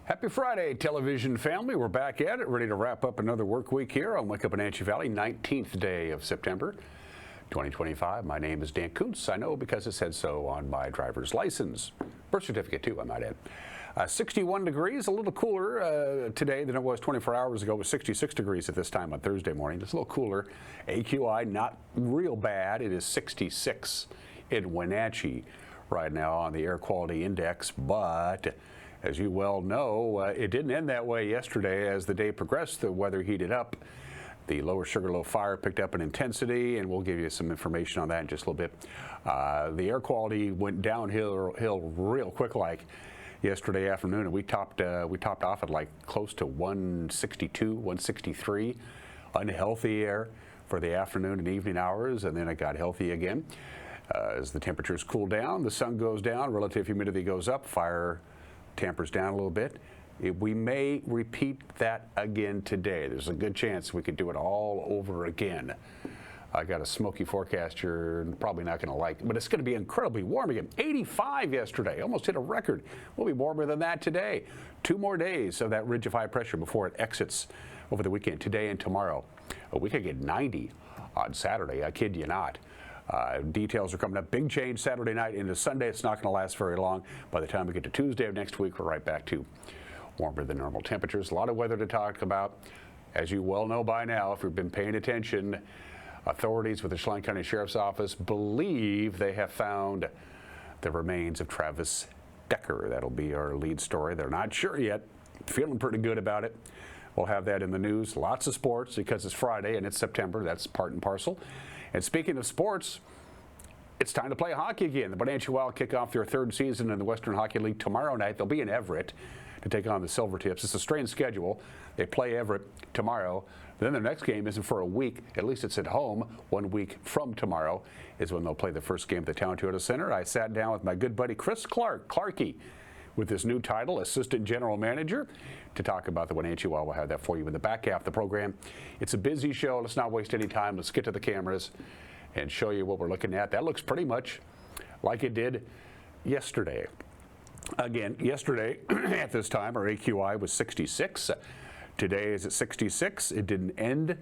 Happy Friday, television family. We're back at it, ready to wrap up another work week here on Wake Up Wenatchee Valley, 19th day of September, 2025. My name is Dan Kuntz. I know because it said so on my driver's license. Birth certificate, too, I might add. 61 degrees, a little cooler today than it was 24 hours ago. It was 66 degrees at this time on Thursday morning. It's a little cooler. AQI, not real bad. It is 66 in Wenatchee right now on the air quality index, but as you well know, it didn't end that way yesterday. As the day progressed, the weather heated up. The lower Sugarloaf fire picked up in intensity, and we'll give you some information on that in just a little bit. The air quality went downhill real quick like yesterday afternoon, and we topped off at like close to 162, 163. Unhealthy air for the afternoon and evening hours, and then it got healthy again. As the temperatures cool down, the sun goes down, relative humidity goes up, fire tampers down a little bit. We may repeat that again today. There's a good chance we could do it all over again. I got a smoky forecast you're probably not going to like, but it's going to be incredibly warm again. 85 yesterday, almost hit a record. We'll be warmer than that today. 2 more days of that ridge of high pressure before it exits over the weekend, today and tomorrow. We could get 90 on Saturday, I kid you not. Details are coming up. Big change Saturday night into Sunday. It's not going to last very long. By the time we get to Tuesday of next week, we're right back to warmer than normal temperatures. A lot of weather to talk about. As you well know by now, if you've been paying attention, authorities with the Chelan County Sheriff's Office believe they have found the remains of Travis Decker. That'll be our lead story. They're not sure yet. Feeling pretty good about it. We'll have that in the news. Lots of sports because it's Friday and it's September. That's part and parcel. And speaking of sports, it's time to play hockey again. The Wenatchee Wild kick off their 3rd season in the Western Hockey League tomorrow night. They'll be in Everett to take on the Silvertips. It's a strange schedule. They play Everett tomorrow. Then their next game isn't for a week. At least it's at home. 1 week from tomorrow is when they'll play the first game at the Town Toyota Center. I sat down with my good buddy Chris Clarkey with his new title, Assistant General Manager, to talk about the Wenatchee Wild. We'll have that for you in the back half of the program. It's a busy show. Let's not waste any time. Let's get to the cameras and show you what we're looking at. That looks pretty much like it did yesterday. Again, yesterday at this time, our AQI was 66. Today is at 66. It didn't end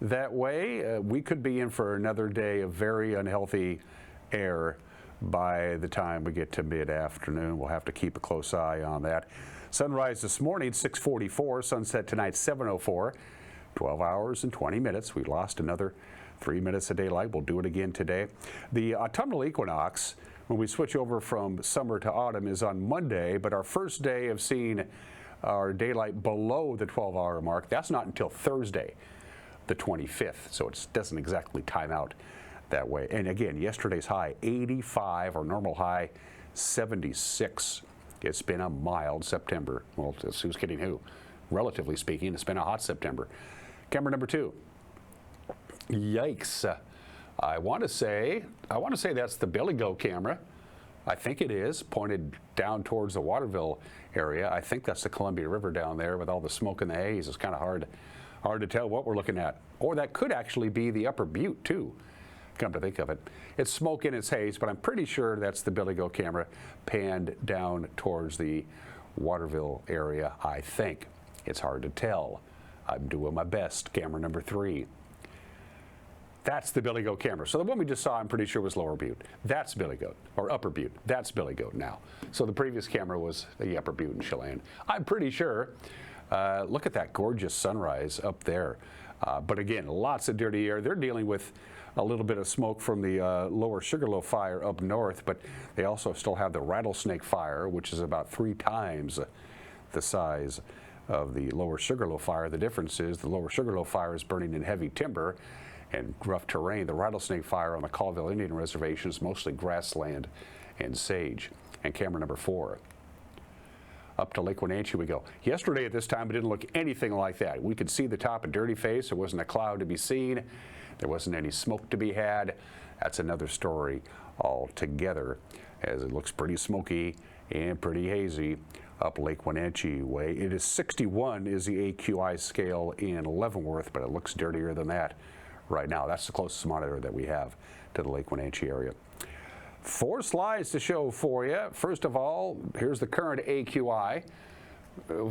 that way. We could be in for another day of very unhealthy air by the time we get to mid-afternoon. We'll have to keep a close eye on that. Sunrise this morning, 6:44. Sunset tonight, 7:04. 12 hours and 20 minutes. We lost another 3 minutes of daylight. We'll do it again today. The autumnal equinox, when we switch over from summer to autumn, is on Monday, but our first day of seeing our daylight below the 12-hour mark, that's not until Thursday, the 25th, so it doesn't exactly time out that way. And again, yesterday's high, 85, our normal high, 76. It's been a mild September. Well, who's kidding who? Relatively speaking, it's been a hot September. Camera number 2. Yikes. I want to say that's the Billy Goat camera. I think it is, pointed down towards the Waterville area. I think that's the Columbia River down there with all the smoke and the haze. It's kind of hard to tell what we're looking at. Or that could actually be the Upper Butte, too, come to think of it. It's smoke and it's haze, but I'm pretty sure that's the Billy Goat camera panned down towards the Waterville area, I think. It's hard to tell. I'm doing my best. Camera number 3. That's the Billy Goat camera. So the one we just saw, I'm pretty sure, was Lower Butte. That's Billy Goat, or Upper Butte. That's Billy Goat now. So the previous camera was the Upper Butte in Chelan. I'm pretty sure. Look at that gorgeous sunrise up there. But again, lots of dirty air. They're dealing with a little bit of smoke from the lower Sugarloaf fire up north, but they also still have the Rattlesnake fire, which is about 3 times the size of the lower Sugarloaf fire. The difference is the lower Sugarloaf fire is burning in heavy timber and rough terrain. The Rattlesnake fire on the Colville Indian Reservation is mostly grassland and sage. And camera number 4. Up to Lake Wenatchee we go. Yesterday at this time, it didn't look anything like that. We could see the top of Dirty Face. There wasn't a cloud to be seen. There wasn't any smoke to be had. That's another story altogether, as it looks pretty smoky and pretty hazy up Lake Wenatchee way. It is 61 is the AQI scale in Leavenworth, but it looks dirtier than that right now. That's the closest monitor that we have to the Lake Wenatchee area. 4 slides to show for you. First of all, here's the current AQI.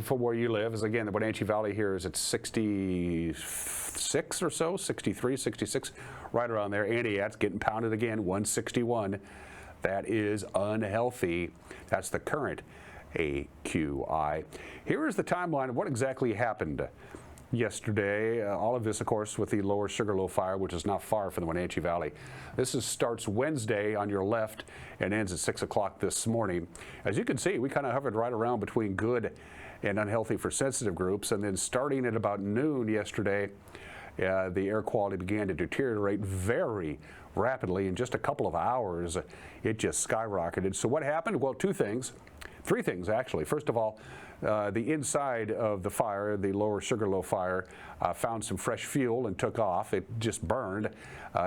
for where you live is, again, the Wenatchee Valley here is at 66 or so, 63, 66, right around there. Antioch's getting pounded again, 161. That is unhealthy. That's the current AQI. Here is the timeline of what exactly happened yesterday. All of this, of course, with the lower Sugarloaf fire, which is not far from the Wenatchee Valley. This starts Wednesday on your left and ends at 6 o'clock this morning. As you can see, we kind of hovered right around between good and unhealthy for sensitive groups, and then starting at about noon yesterday, the air quality began to deteriorate very rapidly. In just a couple of hours, it just skyrocketed. So what happened? Well, three things actually. First of all, the inside of the fire, the lower Sugarloaf fire, found some fresh fuel and took off. It just burned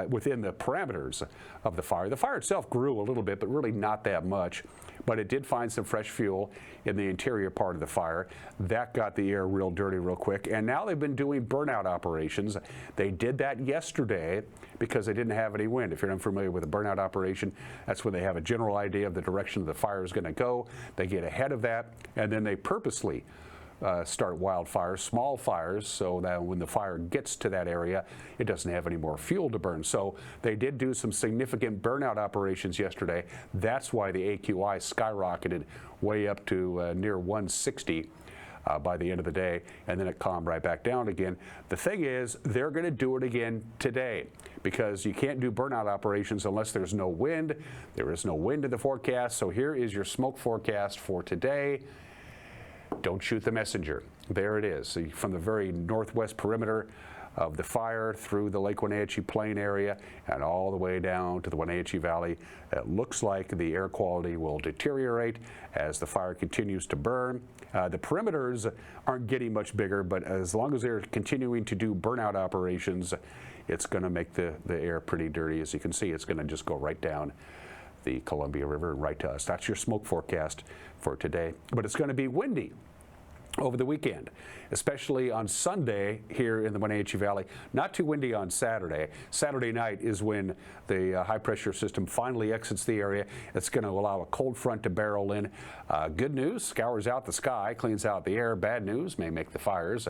within the parameters of the fire. The fire itself grew a little bit, but really not that much. But it did find some fresh fuel in the interior part of the fire. That got the air real dirty real quick. And now they've been doing burnout operations. They did that yesterday because they didn't have any wind. If you're unfamiliar with a burnout operation, that's when they have a general idea of the direction the fire is going to go. They get ahead of that, and then they purposely start wildfires, small fires, so that when the fire gets to that area, it doesn't have any more fuel to burn. So they did do some significant burnout operations yesterday. That's why the AQI skyrocketed way up to near 160 by the end of the day, and then it calmed right back down again. The thing is, they're going to do it again today because you can't do burnout operations unless there's no wind. There is no wind in the forecast, so here is your smoke forecast for today. Don't shoot the messenger. There it is. See, from the very northwest perimeter of the fire through the Lake Wenatchee Plain area and all the way down to the Wenatchee Valley. It looks like the air quality will deteriorate as the fire continues to burn. The perimeters aren't getting much bigger, but as long as they're continuing to do burnout operations, it's going to make the air pretty dirty. As you can see, it's going to just go right down the Columbia River and right to us. That's your smoke forecast for today. But it's going to be windy over the weekend, especially on Sunday here in the Wenatchee Valley. Not too windy on Saturday. Saturday night is when the high pressure system finally exits the area. It's going to allow a cold front to barrel in. Good news, scours out the sky, cleans out the air. Bad news, may make the fires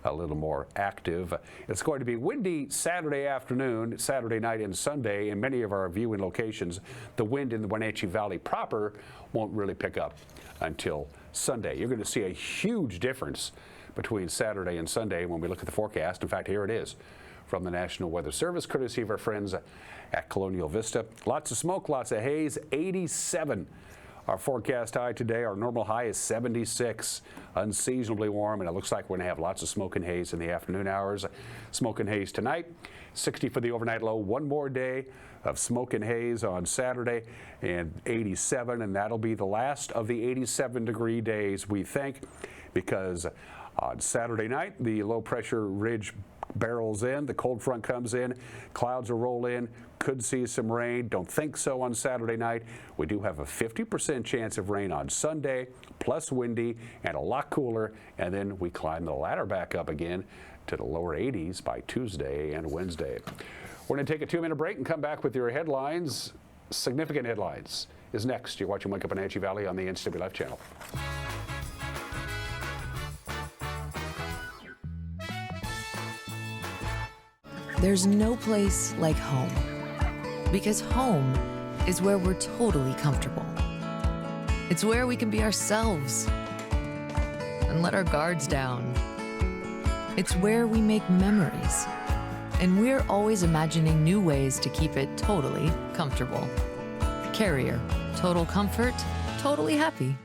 a little more active. It's going to be windy Saturday afternoon, Saturday night, and Sunday in many of our viewing locations. The wind in the Wenatchee Valley proper won't really pick up until Sunday. You're going to see a huge difference between Saturday and Sunday when we look at the forecast. In fact, here it is from the National Weather Service, courtesy of our friends at Colonial Vista. Lots of smoke, lots of haze, 87. Our forecast high today, our normal high is 76, unseasonably warm, and it looks like we're going to have lots of smoke and haze in the afternoon hours. Smoke and haze tonight, 60 for the overnight low. One more day of smoke and haze on Saturday, and 87, and that'll be the last of the 87-degree days, we think, because on Saturday night, the low-pressure ridge barrels in, the cold front comes in, clouds will roll in, could see some rain. Don't think so on Saturday night. We do have a 50% chance of rain on Sunday, plus windy and a lot cooler, and then we climb the ladder back up again to the lower 80s by Tuesday and Wednesday. We're going to take a 2-minute break and come back with your headlines. Significant headlines is next. You're watching Wake Up Wenatchee Valley on the NCWLIFE channel. There's no place like home, because home is where we're totally comfortable. It's where we can be ourselves and let our guards down. It's where we make memories, and we're always imagining new ways to keep it totally comfortable. Carrier, total comfort, totally happy.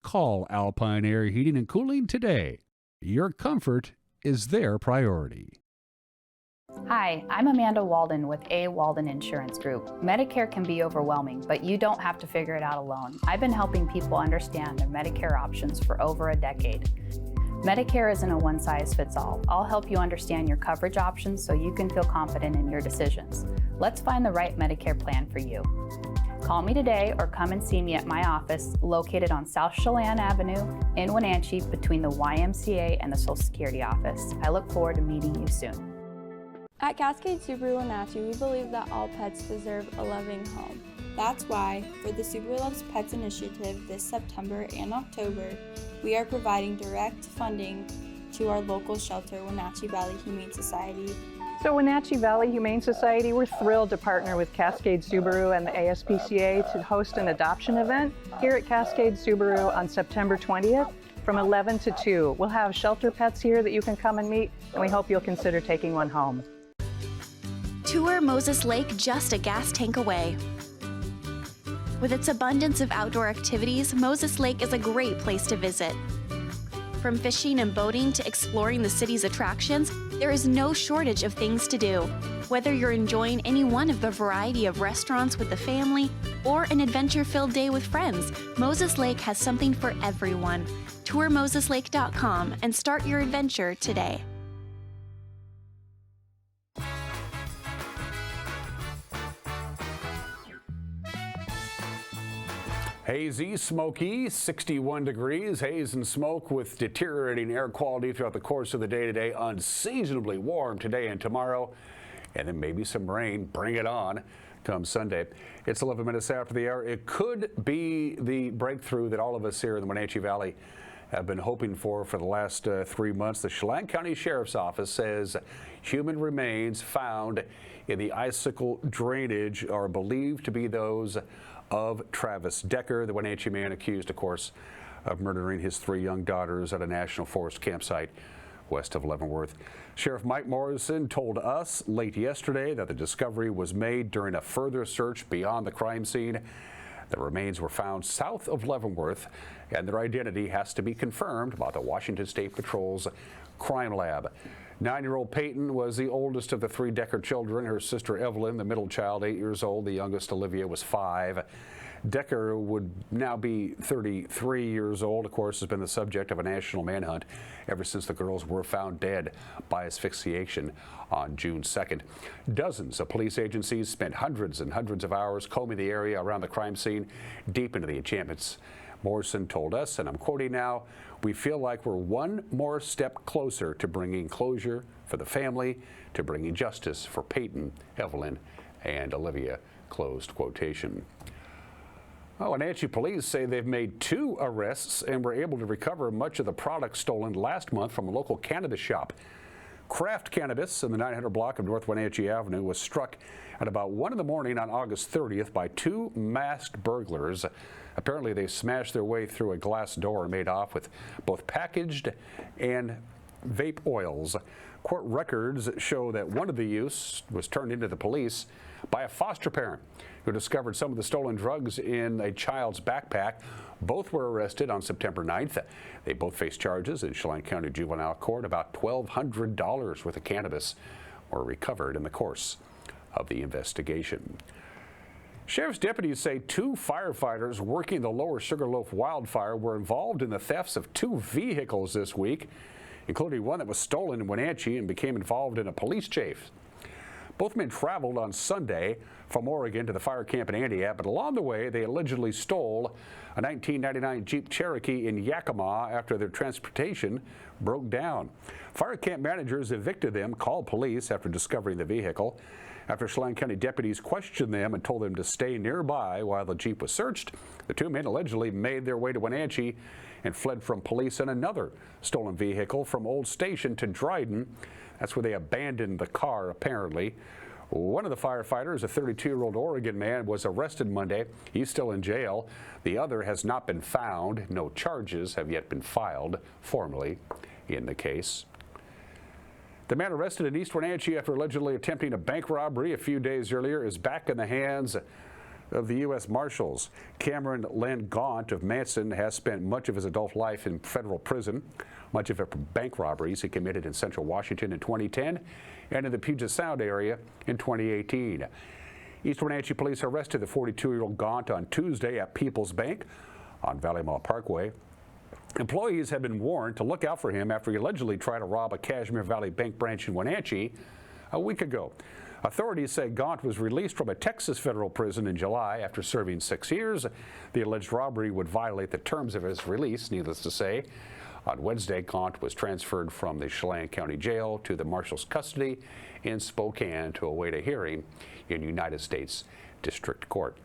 Call Alpine Air Heating and Cooling today. Your comfort is their priority. Hi, I'm Amanda Walden with A. Walden Insurance Group. Medicare can be overwhelming, but you don't have to figure it out alone. I've been helping people understand their Medicare options for over a decade. Medicare isn't a one-size-fits-all. I'll help you understand your coverage options so you can feel confident in your decisions. Let's find the right Medicare plan for you. Call me today or come and see me at my office located on South Chelan Avenue in Wenatchee between the YMCA and the Social Security office. I look forward to meeting you soon. At Cascade Subaru Wenatchee, we believe that all pets deserve a loving home. That's why, for the Subaru Loves Pets initiative this September and October, we are providing direct funding to our local shelter, Wenatchee Valley Humane Society. So Wenatchee Valley Humane Society, we're thrilled to partner with Cascade Subaru and the ASPCA to host an adoption event here at Cascade Subaru on September 20th from 11 to 2. We'll have shelter pets here that you can come and meet, and we hope you'll consider taking one home. Tour Moses Lake just a gas tank away. With its abundance of outdoor activities, Moses Lake is a great place to visit. From fishing and boating to exploring the city's attractions, there is no shortage of things to do. Whether you're enjoying any one of the variety of restaurants with the family or an adventure-filled day with friends, Moses Lake has something for everyone. Tour moseslake.com and start your adventure today. Hazy, smoky, 61 degrees, haze and smoke with deteriorating air quality throughout the course of the day today. Unseasonably warm today and tomorrow, and then maybe some rain. Bring it on come Sunday. It's 11 minutes after the hour. It could be the breakthrough that all of us here in the Wenatchee Valley have been hoping for the last 3 months. The Chelan County Sheriff's Office says human remains found in the icicle drainage are believed to be those of Travis Decker, the Wenatchee man accused, of course, of murdering his 3 young daughters at a National Forest campsite west of Leavenworth. Sheriff Mike Morrison told us late yesterday that the discovery was made during a further search beyond the crime scene. The remains were found south of Leavenworth, and their identity has to be confirmed by the Washington State Patrol's crime lab. 9-year-old Peyton was the oldest of the 3 Decker children. Her sister Evelyn, the middle child, 8 years old. The youngest, Olivia, was 5. Decker would now be 33 years old, of course, has been the subject of a national manhunt ever since the girls were found dead by asphyxiation on June 2nd. Dozens of police agencies spent hundreds and hundreds of hours combing the area around the crime scene deep into the enchantments. Morrison told us, and I'm quoting now, "We feel like we're one more step closer to bringing closure for the family, to bringing justice for Peyton, Evelyn, and Olivia," closed quotation. Wenatchee police say they've made 2 arrests and were able to recover much of the product stolen last month from a local cannabis shop. Craft Cannabis in the 900 block of North Wenatchee Avenue was struck at about 1 in the morning on August 30th by 2 masked burglars. Apparently, they smashed their way through a glass door and made off with both packaged and vape oils. Court records show that one of the youths was turned into the police by a foster parent who discovered some of the stolen drugs in a child's backpack. Both were arrested on September 9th. They both face charges in Chelan County Juvenile Court. About $1,200 worth of cannabis were recovered in the course of the investigation. Sheriff's deputies say 2 firefighters working the Lower Sugarloaf wildfire were involved in the thefts of 2 vehicles this week, including one that was stolen in Wenatchee and became involved in a police chase. Both men traveled on Sunday from Oregon to the fire camp in Antioch, but along the way they allegedly stole a 1999 Jeep Cherokee in Yakima after their transportation broke down. Fire camp managers evicted them, called police after discovering the vehicle. After Chelan County deputies questioned them and told them to stay nearby while the Jeep was searched, the 2 men allegedly made their way to Wenatchee and fled from police in another stolen vehicle from Old Station to Dryden. That's where they abandoned the car, apparently. One of the firefighters, a 32-year-old Oregon man, was arrested Monday. He's still in jail. The other has not been found. No charges have yet been filed formally in the case. The man arrested in East Wenatchee after allegedly attempting a bank robbery a few days earlier is back in the hands of the U.S. Marshals. Cameron Len Gaunt of Manson has spent much of his adult life in federal prison, much of it for bank robberies he committed in central Washington in 2010 and in the Puget Sound area in 2018. East Wenatchee police arrested the 42-year-old Gaunt on Tuesday at People's Bank on Valley Mall Parkway. Employees have been warned to look out for him after he allegedly tried to rob a Cashmere Valley Bank branch in Wenatchee a week ago. Authorities say Gaunt was released from a Texas federal prison in July after serving 6 years. The alleged robbery would violate the terms of his release, needless to say. On Wednesday, Gaunt was transferred from the Chelan County Jail to the Marshal's custody in Spokane to await a hearing in United States District Court.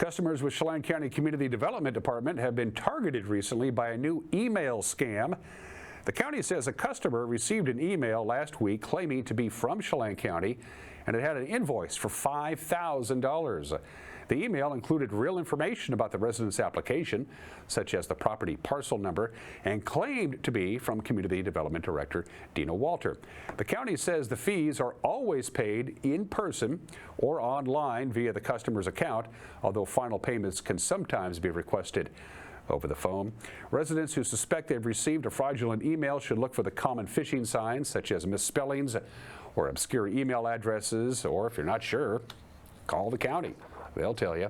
Customers with Chelan County Community Development Department have been targeted recently by a new email scam. The county says a customer received an email last week claiming to be from Chelan County, and it had an invoice for $5,000. The email included real information about the resident's application, such as the property parcel number, and claimed to be from Community Development Director Dina Walter. The county says the fees are always paid in person or online via the customer's account, although final payments can sometimes be requested over the phone. Residents who suspect they've received a fraudulent email should look for the common phishing signs, such as misspellings or obscure email addresses, or if you're not sure, call the county. They'll tell you.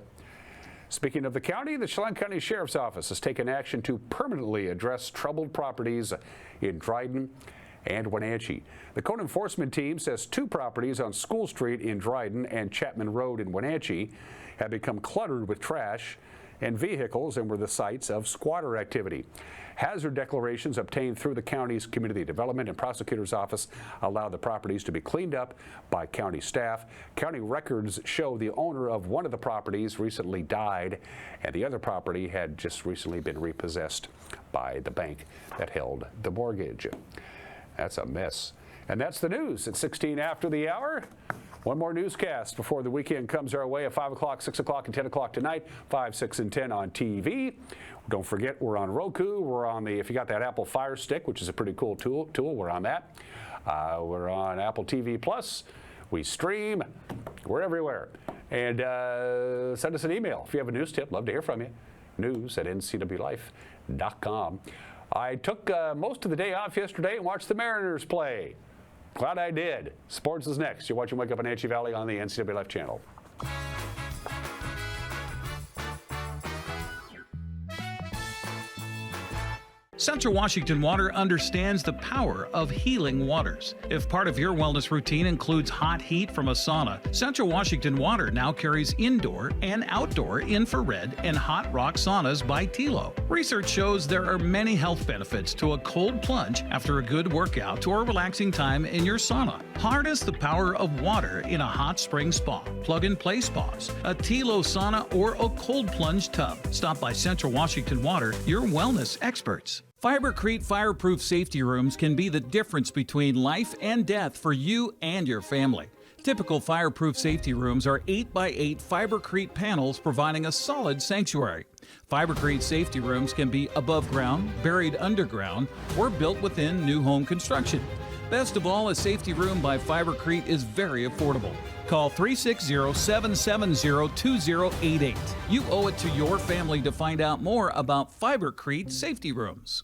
Speaking of the county, the Chelan County Sheriff's Office has taken action to permanently address troubled properties in Dryden and Wenatchee. The code enforcement team says 2 properties on School Street in Dryden and Chapman Road in Wenatchee have become cluttered with trash and vehicles and were the sites of squatter activity. Hazard declarations obtained through the county's Community Development and Prosecutor's Office allow the properties to be cleaned up by county staff. County records show the owner of one of the properties recently died, and the other property had just recently been repossessed by the bank that held the mortgage. That's a mess. And that's the news at 16 after the hour. One more newscast before the weekend comes our way at 5 o'clock, 6 o'clock, and 10 o'clock tonight, 5, 6, and 10 on TV. Don't forget, we're on Roku. We're on if you got that Apple Fire Stick, which is a pretty cool tool, we're on that. We're on Apple TV Plus. We stream. We're everywhere. And send us an email if you have a news tip. Love to hear from you. news@ncwlife.com. I took most of the day off yesterday and watched the Mariners play. Glad I did. Sports is next. You're watching Wake Up in Wenatchee Valley on the NCWLIFE channel. Central Washington Water understands the power of healing waters. If part of your wellness routine includes hot heat from a sauna, Central Washington Water now carries indoor and outdoor infrared and hot rock saunas by Tilo. Research shows there are many health benefits to a cold plunge after a good workout or relaxing time in your sauna. Harness the power of water in a hot spring spa, plug-and-play spas, a Tilo sauna, or a cold plunge tub. Stop by Central Washington Water, your wellness experts. Fibercrete fireproof safety rooms can be the difference between life and death for you and your family. Typical fireproof safety rooms are 8x8 Fibercrete panels providing a solid sanctuary. Fibercrete safety rooms can be above ground, buried underground, or built within new home construction. Best of all, a safety room by Fibercrete is very affordable. Call 360-770-2088. You owe it to your family to find out more about Fibercrete safety rooms.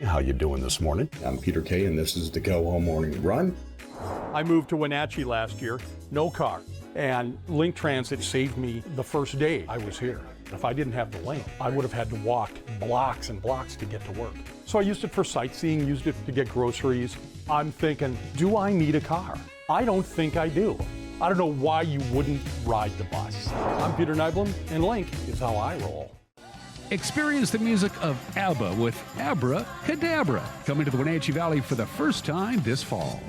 How you doing this morning? I'm Peter Kay, and this is the Go Home Morning Run. I moved to Wenatchee last year, no car, and Link Transit saved me the first day I was here. If I didn't have the link, I would have had to walk blocks and blocks to get to work. So I used it for sightseeing, used it to get groceries. I'm thinking, do I need a car? I don't think I do. I don't know why you wouldn't ride the bus. I'm Peter Nyblum, and Link is how I roll. Experience the music of ABBA with Abra Cadabra, coming to the Wenatchee Valley for the first time this fall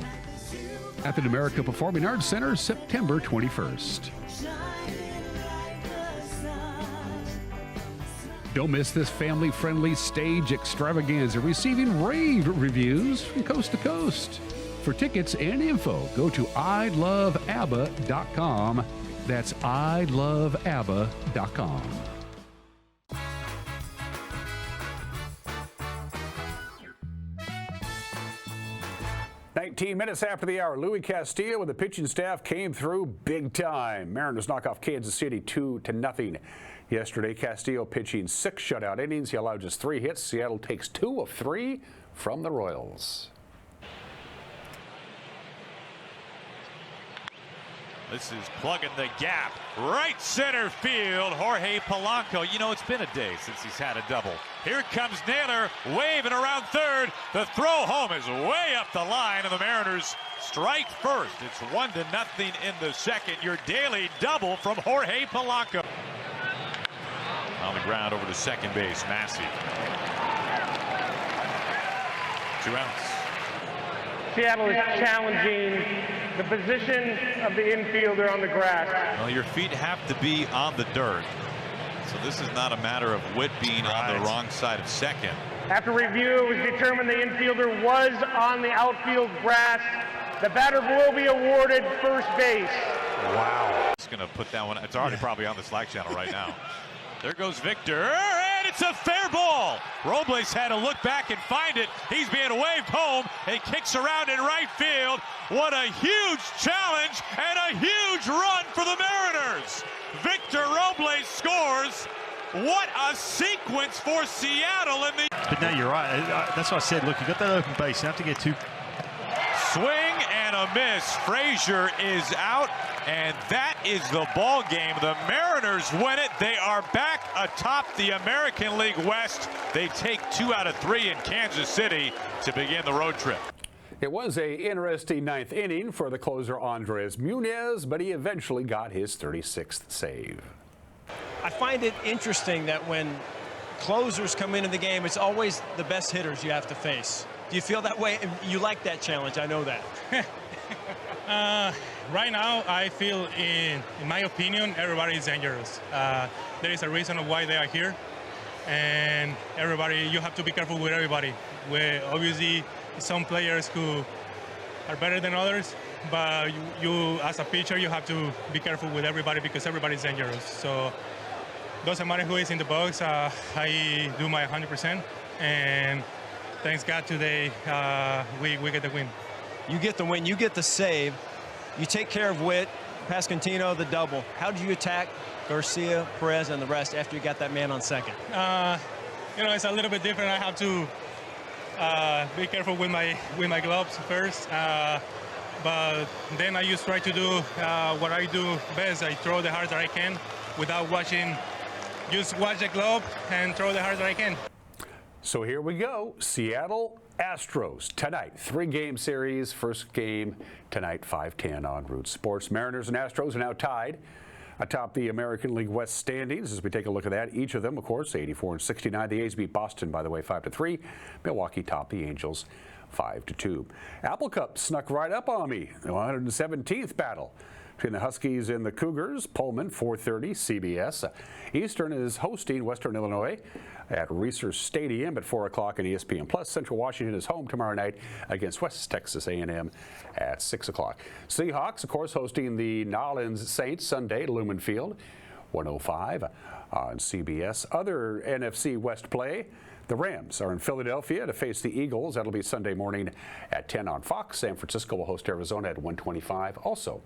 at the America Performing Arts Center, September 21st. Don't miss this family-friendly stage extravaganza, receiving rave reviews from coast to coast. For tickets and info, go to iloveabba.com. That's iloveabba.com. 19 minutes after the hour, Louis Castillo with the pitching staff came through big time. Mariners knock off Kansas City 2-0 yesterday. Castillo pitching 6 shutout innings. He allowed just 3 hits. Seattle takes 2 of 3 from the Royals. This is plugging the gap. Right center field, Jorge Polanco. You know, it's been a day since he's had a double. Here comes Naylor, waving around third. The throw home is way up the line, and the Mariners strike first. It's 1-0 in the second. Your daily double from Jorge Polanco. On the ground over to second base, Massey. 2 outs. Seattle is challenging the position of the infielder on the grass. Well, your feet have to be on the dirt. So this is not a matter of Witt being on the wrong side of second. After review, it was determined the infielder was on the outfield grass. The batter will be awarded first base. Wow. It's going to put that one. It's already probably on the Slack channel right now. There goes Victor, and it's a fair ball. Robles had to look back and find it. He's being waved home and kicks around in right field. What a huge challenge and a huge run for the Mariners. Victor Robles scores. What a sequence for Seattle in the... But no, you're right. That's what I said. Look, you got that open base. You have to get too... Swing and a miss. Frazier is out, and that is the ball game. The Mariners win it. They are back atop the American League West. They take 2 out of 3 in Kansas City to begin the road trip. It was an interesting ninth inning for the closer Andres Muñoz, but he eventually got his 36th save. I find it interesting that when closers come into the game, it's always the best hitters you have to face. Do you feel that way? You like that challenge, I know that. Right now, I feel, in my opinion, everybody is dangerous. There is a reason of why they are here. And everybody, you have to be careful with everybody. Obviously, some players who are better than others, but you as a pitcher, you have to be careful with everybody because everybody is dangerous. So doesn't matter who is in the box, I do my 100%. And thanks God today, we get the win. You get the win, you get the save, you take care of Witt, Pasquantino, the double. How did you attack Garcia, Perez, and the rest after you got that man on second? You know, it's a little bit different. I have to be careful with my gloves first, but then I just try to do what I do best. I throw the hardest that I can without watching. Just watch the glove and throw the hardest that I can. So here we go. Seattle Astros tonight. 3-game series. First game tonight, 5:10 on Root Sports. Mariners and Astros are now tied atop the American League West standings. As we take a look at that, each of them, of course, 84 and 69. The A's beat Boston, by the way, 5-3. Milwaukee topped the Angels 5-2. Apple Cup snuck right up on me. The 117th battle between the Huskies and the Cougars. Pullman, 4:30, CBS. Eastern is hosting Western Illinois at Reser Stadium at 4 o'clock on ESPN+. Central Washington is home tomorrow night against West Texas A&M at 6 o'clock. Seahawks, of course, hosting the Nolens Saints Sunday at Lumen Field, 1:05 on CBS. Other NFC West play. The Rams are in Philadelphia to face the Eagles. That'll be Sunday morning at 10 on Fox. San Francisco will host Arizona at 1:25, also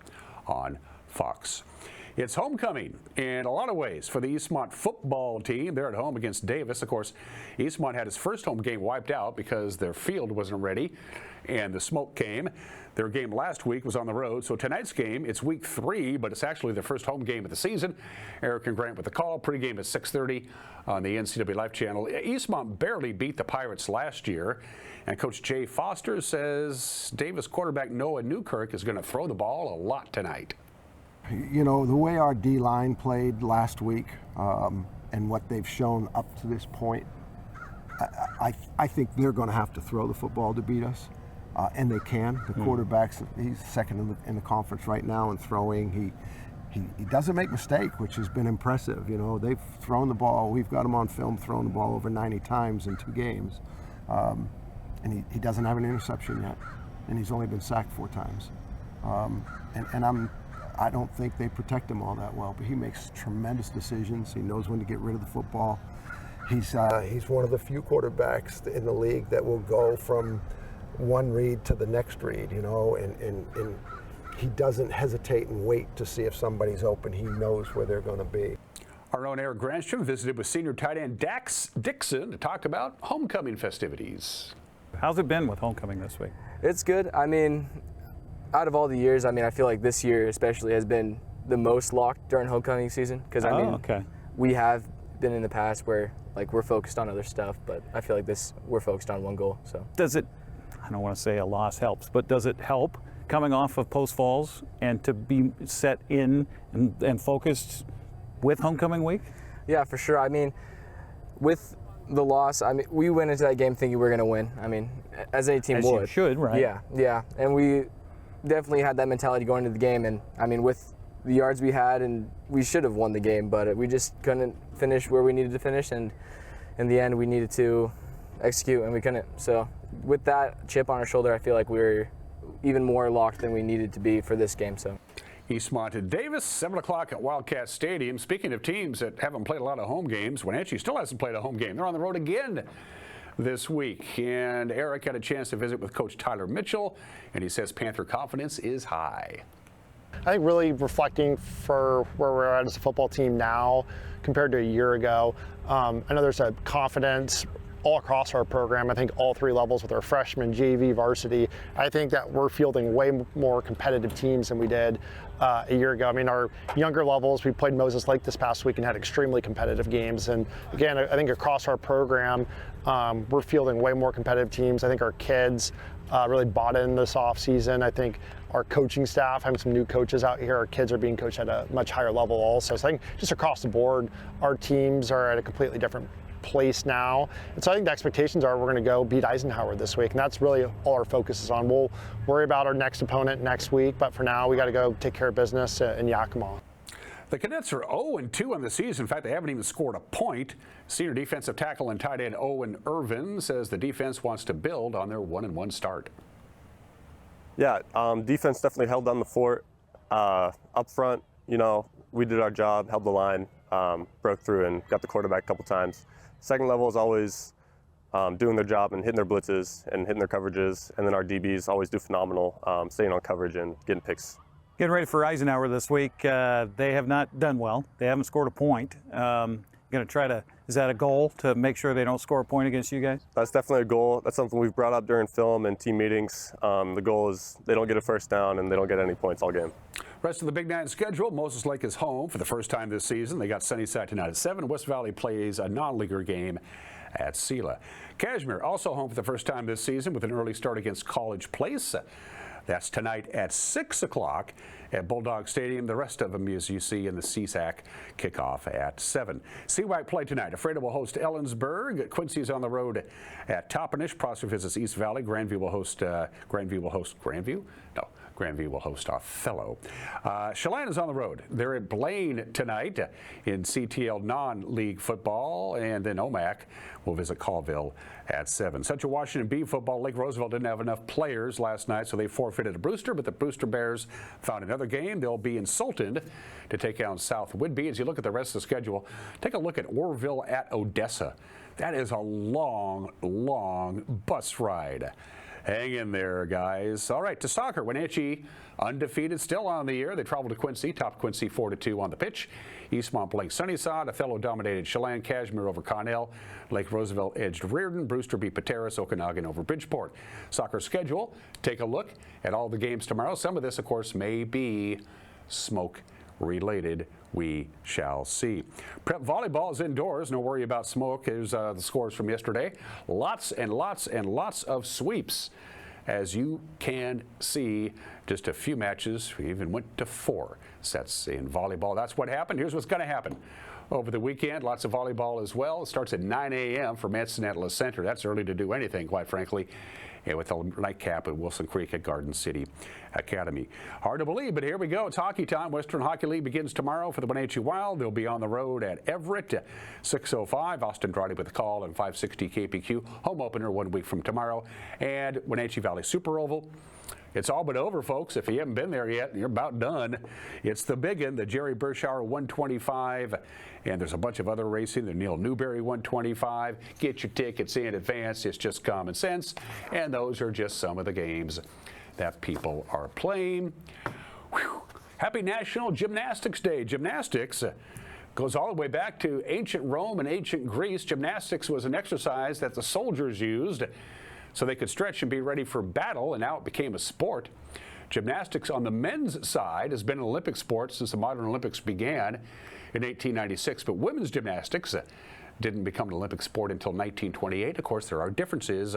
on Fox. It's homecoming in a lot of ways for the Eastmont football team. They're at home against Davis. Of course, Eastmont had his first home game wiped out because their field wasn't ready and the smoke came. Their game last week was on the road. So tonight's game, it's week 3, but it's actually their first home game of the season. Eric and Grant with the call. Pregame at 6:30 on the NCWLIFE channel. Eastmont barely beat the Pirates last year. And Coach Jay Foster says Davis quarterback Noah Newkirk is going to throw the ball a lot tonight. You know, the way our D-line played last week and what they've shown up to this point, I think they're going to have to throw the football to beat us, and they can. The quarterback's, he's second in the conference right now in throwing. He doesn't make mistakes, which has been impressive. You know, they've thrown the ball. We've got him on film throwing the ball over 90 times in 2 games, and he doesn't have an interception yet, and he's only been sacked 4 times. I don't think they protect him all that well, but he makes tremendous decisions. He knows when to get rid of the football. He's one of the few quarterbacks in the league that will go from one read to the next read, you know, and he doesn't hesitate and wait to see if somebody's open. He knows where they're going to be. Our own Eric Granstrom visited with senior tight end Dax Dixon to talk about homecoming festivities. How's it been with homecoming this week? It's good. I mean, out of all the years, I mean, I feel like this year especially has been the most locked during homecoming season. Because, I mean, we have been in the past where, like, we're focused on other stuff, but I feel like we're focused on one goal. So does it, I don't want to say a loss helps, but does it help coming off of Post Falls and to be set in and focused with homecoming week? Yeah, for sure. I mean, with the loss, I mean, we went into that game thinking we were going to win. I mean, as any team would. You should, right? Yeah. And we definitely had that mentality going into the game. And I mean, with the yards we had, and we should have won the game, but we just couldn't finish where we needed to finish. And in the end, we needed to execute, and we couldn't. So with that chip on our shoulder, I feel like we were even more locked than we needed to be for this game. So. Eastmont and Davis, 7 o'clock at Wildcat Stadium. Speaking of teams that haven't played a lot of home games, Wenatchee still hasn't played a home game. They're on the road again this week. And Eric had a chance to visit with Coach Tyler Mitchell, and he says Panther confidence is high. I think really reflecting for where we're at as a football team now compared to a year ago, I know there's a confidence all across our program. I think all three levels with our freshmen, JV, varsity. I think that we're fielding way more competitive teams than we did a year ago. I mean, our younger levels, we played Moses Lake this past week and had extremely competitive games. And again, I think across our program, we're fielding way more competitive teams. I think our kids really bought in this offseason. I think our coaching staff, having some new coaches out here, our kids are being coached at a much higher level also. So I think just across the board, our teams are at a completely different place now. And so I think the expectations are we're going to go beat Eisenhower this week, and that's really all our focus is on. We'll worry about our next opponent next week, but for now we got to go take care of business in Yakima. The Cadets are 0-2 on the season. In fact, they haven't even scored a point. Senior defensive tackle and tight end Owen Irvin says the defense wants to build on their 1-1 start. Yeah, defense definitely held down the fort. Up front, you know, we did our job, held the line, broke through and got the quarterback a couple times. Second level is always doing their job and hitting their blitzes and hitting their coverages. And then our DBs always do phenomenal, staying on coverage and getting picks. Getting ready for Eisenhower this week. They have not done well. They haven't scored a point. Going to try to, is that a goal to make sure they don't score a point against you guys? That's definitely a goal. That's something we've brought up during film and team meetings. The goal is they don't get a first down and they don't get any points all game. Rest of the Big Nine schedule, Moses Lake is home for the first time this season. They got Sunnyside tonight at 7. West Valley plays a non-leaguer game at Sela. Cashmere also home for the first time this season with an early start against College Place. That's tonight at 6 o'clock at Bulldog Stadium. The rest of them, as you see in the CSAC kickoff at 7. CY play tonight. Ephrata will host Ellensburg. Quincy's on the road at Toppenish. Prosser visits East Valley. Grandview will host Grandview? No. Grandview will host Othello. Chelan is on the road. They're at Blaine tonight in CTL non-league football, and then OMAC will visit Colville at 7. Central Washington B football. Lake Roosevelt didn't have enough players last night, so they forfeited to Brewster, but the Brewster Bears found another game. They'll be in Sultan to take on South Whidbey. As you look at the rest of the schedule, take a look at Orville at Odessa. That is a long, long bus ride. Hang in there, guys. All right, to soccer. Wenatchee undefeated, still on the year. They traveled to Quincy, topped Quincy 4-2 on the pitch. Eastmont blanked Sunnyside. Othello dominated Chelan. Cashmere over Connell. Lake Roosevelt edged Reardon. Brewster beat Pateros. Okanagan over Bridgeport. Soccer schedule. Take a look at all the games tomorrow. Some of this, of course, may be smoke related. We shall see. Prep volleyball is indoors. No worry about smoke. Here's the scores from yesterday. Lots and lots and lots of sweeps. As you can see, just a few matches. We even went to 4 sets in volleyball. That's what happened. Here's what's going to happen. Over the weekend, lots of volleyball as well. It starts at 9 a.m. for Manson-Atlas Center. That's early to do anything, quite frankly. And with the nightcap at Wilson Creek at Garden City Academy. Hard to believe, but here we go. It's hockey time. Western Hockey League begins tomorrow for the Wenatchee Wild. They'll be on the road at Everett, 6:05. Austin Andrade with the call and 560 KPQ. Home opener 1 week from tomorrow. And Wenatchee Valley Super Oval. It's all but over, folks. If you haven't been there yet, you're about done. It's the big one, the Jerry Bershauer 125, and there's a bunch of other racing, the Neil Newberry 125. Get your tickets in advance. It's just common sense, and those are just some of the games that people are playing. Whew. Happy National Gymnastics Day. Gymnastics goes all the way back to ancient Rome and ancient Greece. Gymnastics was an exercise that the soldiers used so they could stretch and be ready for battle, and now it became a sport. Gymnastics on the men's side has been an Olympic sport since the modern Olympics began in 1896, but women's gymnastics didn't become an Olympic sport until 1928. Of course, there are differences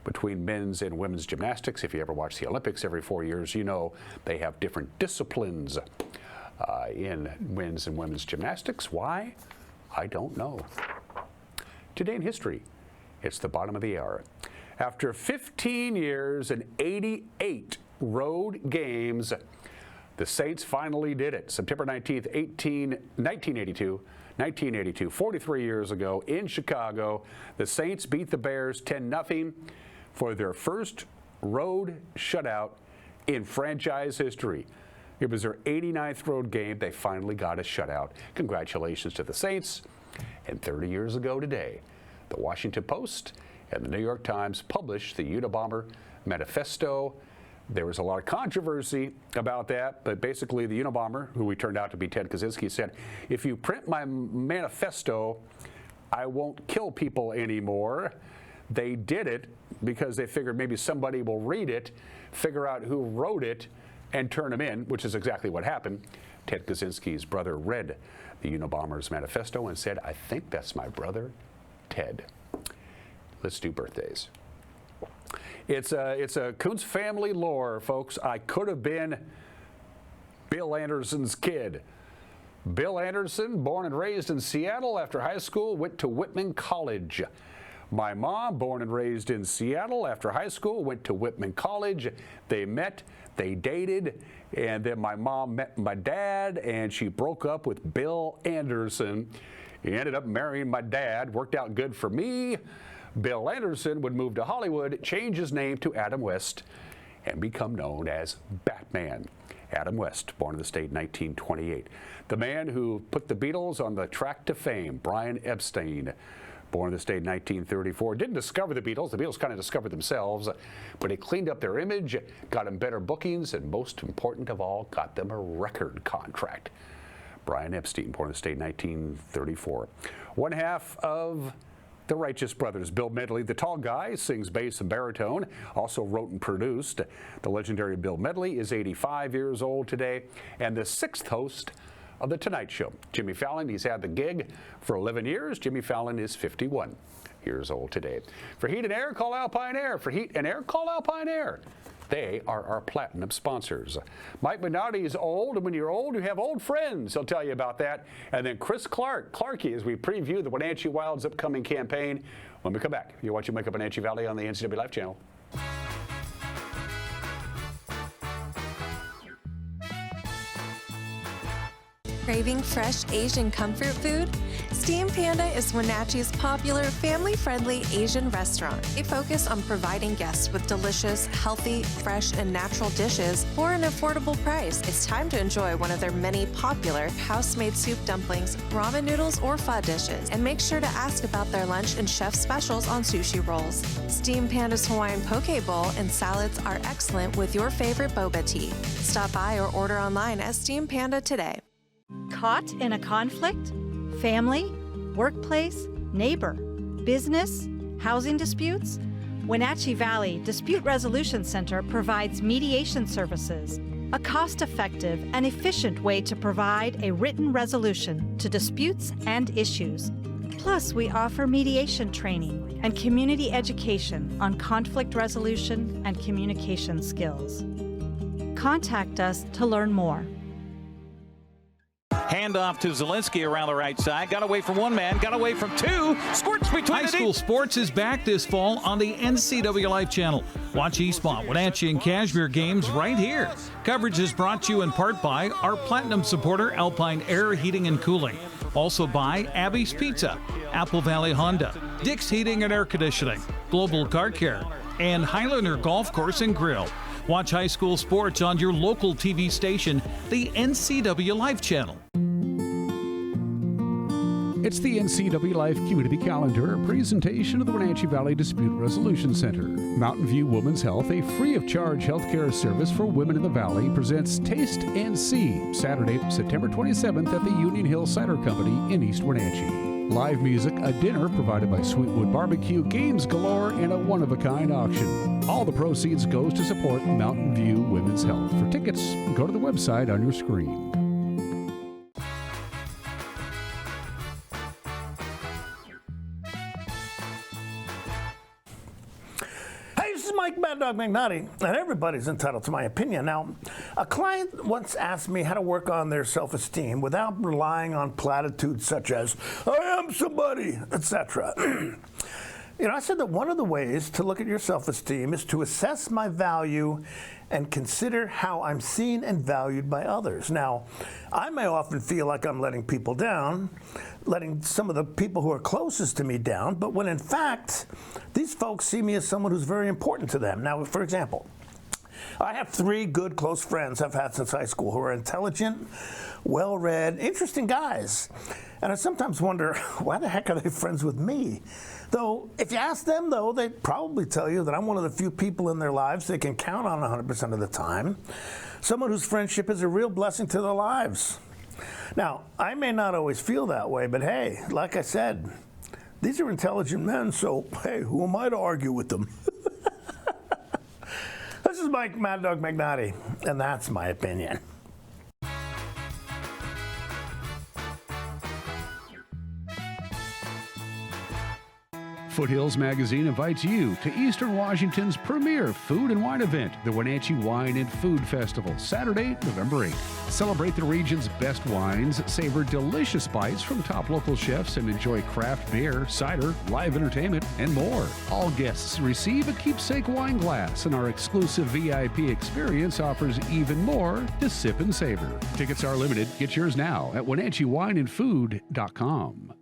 between men's and women's gymnastics. If you ever watch the Olympics every 4 years, you know they have different disciplines in men's and women's gymnastics. Why? I don't know. Today in history, it's the bottom of the hour. After 15 years and 88 road games. The Saints finally did it. September 19th, 1982, 43 years ago in Chicago, the Saints beat the Bears 10-0 for their first road shutout in franchise history. It was their 89th road game. They finally got a shutout. Congratulations to the Saints. And 30 years ago today, the Washington Post and the New York Times published the Unabomber Manifesto. There was a lot of controversy about that, but basically the Unabomber, who turned out to be Ted Kaczynski, said, if you print my manifesto, I won't kill people anymore. They did it because they figured maybe somebody will read it, figure out who wrote it, and turn them in, which is exactly what happened. Ted Kaczynski's brother read the Unabomber's manifesto and said, I think that's my brother, Ted. Let's do birthdays. It's a Kuntz family lore, folks. I could have been Bill Anderson's kid. Bill Anderson, born and raised in Seattle, after high school went to Whitman College. My mom, born and raised in Seattle, after high school went to Whitman College. They met, they dated, and then my mom met my dad, and she broke up with Bill Anderson. He ended up marrying my dad. Worked out good for me. Bill Anderson would move to Hollywood, change his name to Adam West, and become known as Batman. Adam West, born in the state in 1928. The man who put the Beatles on the track to fame, Brian Epstein, born in the state in 1934. Didn't discover the Beatles kind of discovered themselves, but he cleaned up their image, got them better bookings, and most important of all, got them a record contract. Brian Epstein, born in the state in 1934. One half of the Righteous Brothers, Bill Medley, the tall guy, sings bass and baritone, also wrote and produced. The legendary Bill Medley is 85 years old today, and the sixth host of The Tonight Show. Jimmy Fallon, he's had the gig for 11 years. Jimmy Fallon is 51 years old today. For heat and air, call Alpine Air. For heat and air, call Alpine Air. They are our platinum sponsors. Mike Minotti is old, and when you're old, you have old friends. He'll tell you about that. And then Chris Clarkey, as we preview the Wenatchee Wild's upcoming campaign. When we come back, you're watching Wake Up Wenatchee Valley on the NCWLIFE channel. Craving fresh Asian comfort food? Steam Panda is Wenatchee's popular family-friendly Asian restaurant. They focus on providing guests with delicious, healthy, fresh, and natural dishes for an affordable price. It's time to enjoy one of their many popular house-made soup dumplings, ramen noodles, or pho dishes. And make sure to ask about their lunch and chef specials on sushi rolls. Steam Panda's Hawaiian poke bowl and salads are excellent with your favorite boba tea. Stop by or order online at Steam Panda today. Caught in a conflict? Family, workplace, neighbor, business, housing disputes? Wenatchee Valley Dispute Resolution Center provides mediation services, a cost-effective and efficient way to provide a written resolution to disputes and issues. Plus, we offer mediation training and community education on conflict resolution and communication skills. Contact us to learn more. Hand off to Zielinski around the right side. Got away from one man, got away from two. Squirts between High school sports is back this fall on the NCWLIFE channel. Watch Eastmont, Wenatchee, and Cashmere games right here. Coverage is brought to you in part by our platinum supporter, Alpine Air Heating and Cooling. Also by Abby's Pizza, Apple Valley Honda, Dick's Heating and Air Conditioning, Global Car Care, and Highlander Golf Course and Grill. Watch high school sports on your local TV station, the NCWLIFE channel. It's the NCWLIFE Community Calendar, a presentation of the Wenatchee Valley Dispute Resolution Center. Mountain View Women's Health, a free-of-charge healthcare service for women in the Valley, presents Taste and See, Saturday, September 27th at the Union Hill Cider Company in East Wenatchee. Live music, a dinner provided by Sweetwood Barbecue, games galore, and a one-of-a-kind auction. All the proceeds goes to support Mountain View Women's Health. For tickets, go to the website on your screen. Mad Dog McNaughty, and everybody's entitled to my opinion. Now, a client once asked me how to work on their self-esteem without relying on platitudes such as, I am somebody, etc. I said that one of the ways to look at your self-esteem is to assess my value and consider how I'm seen and valued by others. Now, I may often feel like I'm letting people down, letting some of the people who are closest to me down, but when in fact, these folks see me as someone who's very important to them. Now, for example, I have 3 good close friends I've had since high school who are intelligent, well-read, interesting guys. And I sometimes wonder, why the heck are they friends with me? Though, if you ask them, though, they'd probably tell you that I'm one of the few people in their lives they can count on 100% of the time. Someone whose friendship is a real blessing to their lives. Now, I may not always feel that way, but hey, like I said, these are intelligent men, so hey, who am I to argue with them? This is Mike Mad Dog Magnotti, and that's my opinion. Foothills Magazine invites you to Eastern Washington's premier food and wine event, the Wenatchee Wine and Food Festival, Saturday, November 8th. Celebrate the region's best wines, savor delicious bites from top local chefs, and enjoy craft beer, cider, live entertainment, and more. All guests receive a keepsake wine glass, and our exclusive VIP experience offers even more to sip and savor. Tickets are limited. Get yours now at WenatcheeWineandFood.com.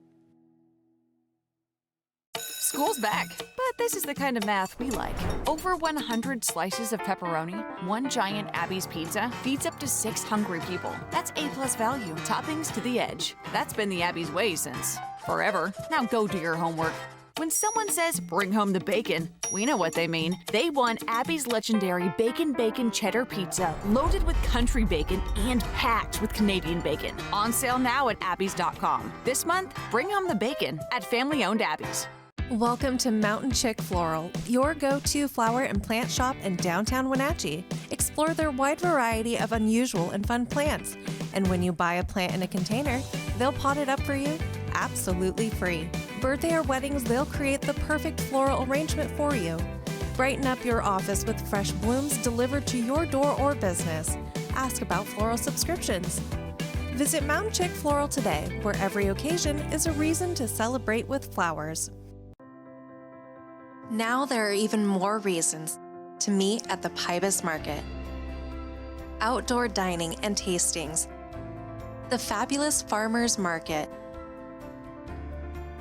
School's back, but this is the kind of math we like. Over 100 slices of pepperoni, 1 giant Abby's pizza feeds up to 6 hungry people. That's A+ value, toppings to the edge. That's been the Abby's way since forever. Now go do your homework. When someone says, bring home the bacon, we know what they mean. They want Abby's legendary Bacon Cheddar Pizza, loaded with country bacon and packed with Canadian bacon. On sale now at abbys.com. This month, bring home the bacon at family-owned Abby's. Welcome to Mountain Chick Floral, your go-to flower and plant shop in downtown Wenatchee. Explore their wide variety of unusual and fun plants. And when you buy a plant in a container, they'll pot it up for you absolutely free. Birthday or weddings, they'll create the perfect floral arrangement for you. Brighten up your office with fresh blooms delivered to your door or business. Ask about floral subscriptions. Visit Mountain Chick Floral today, where every occasion is a reason to celebrate with flowers. Now there are even more reasons to meet at the Pybus Market. Outdoor dining and tastings, the fabulous Farmers Market,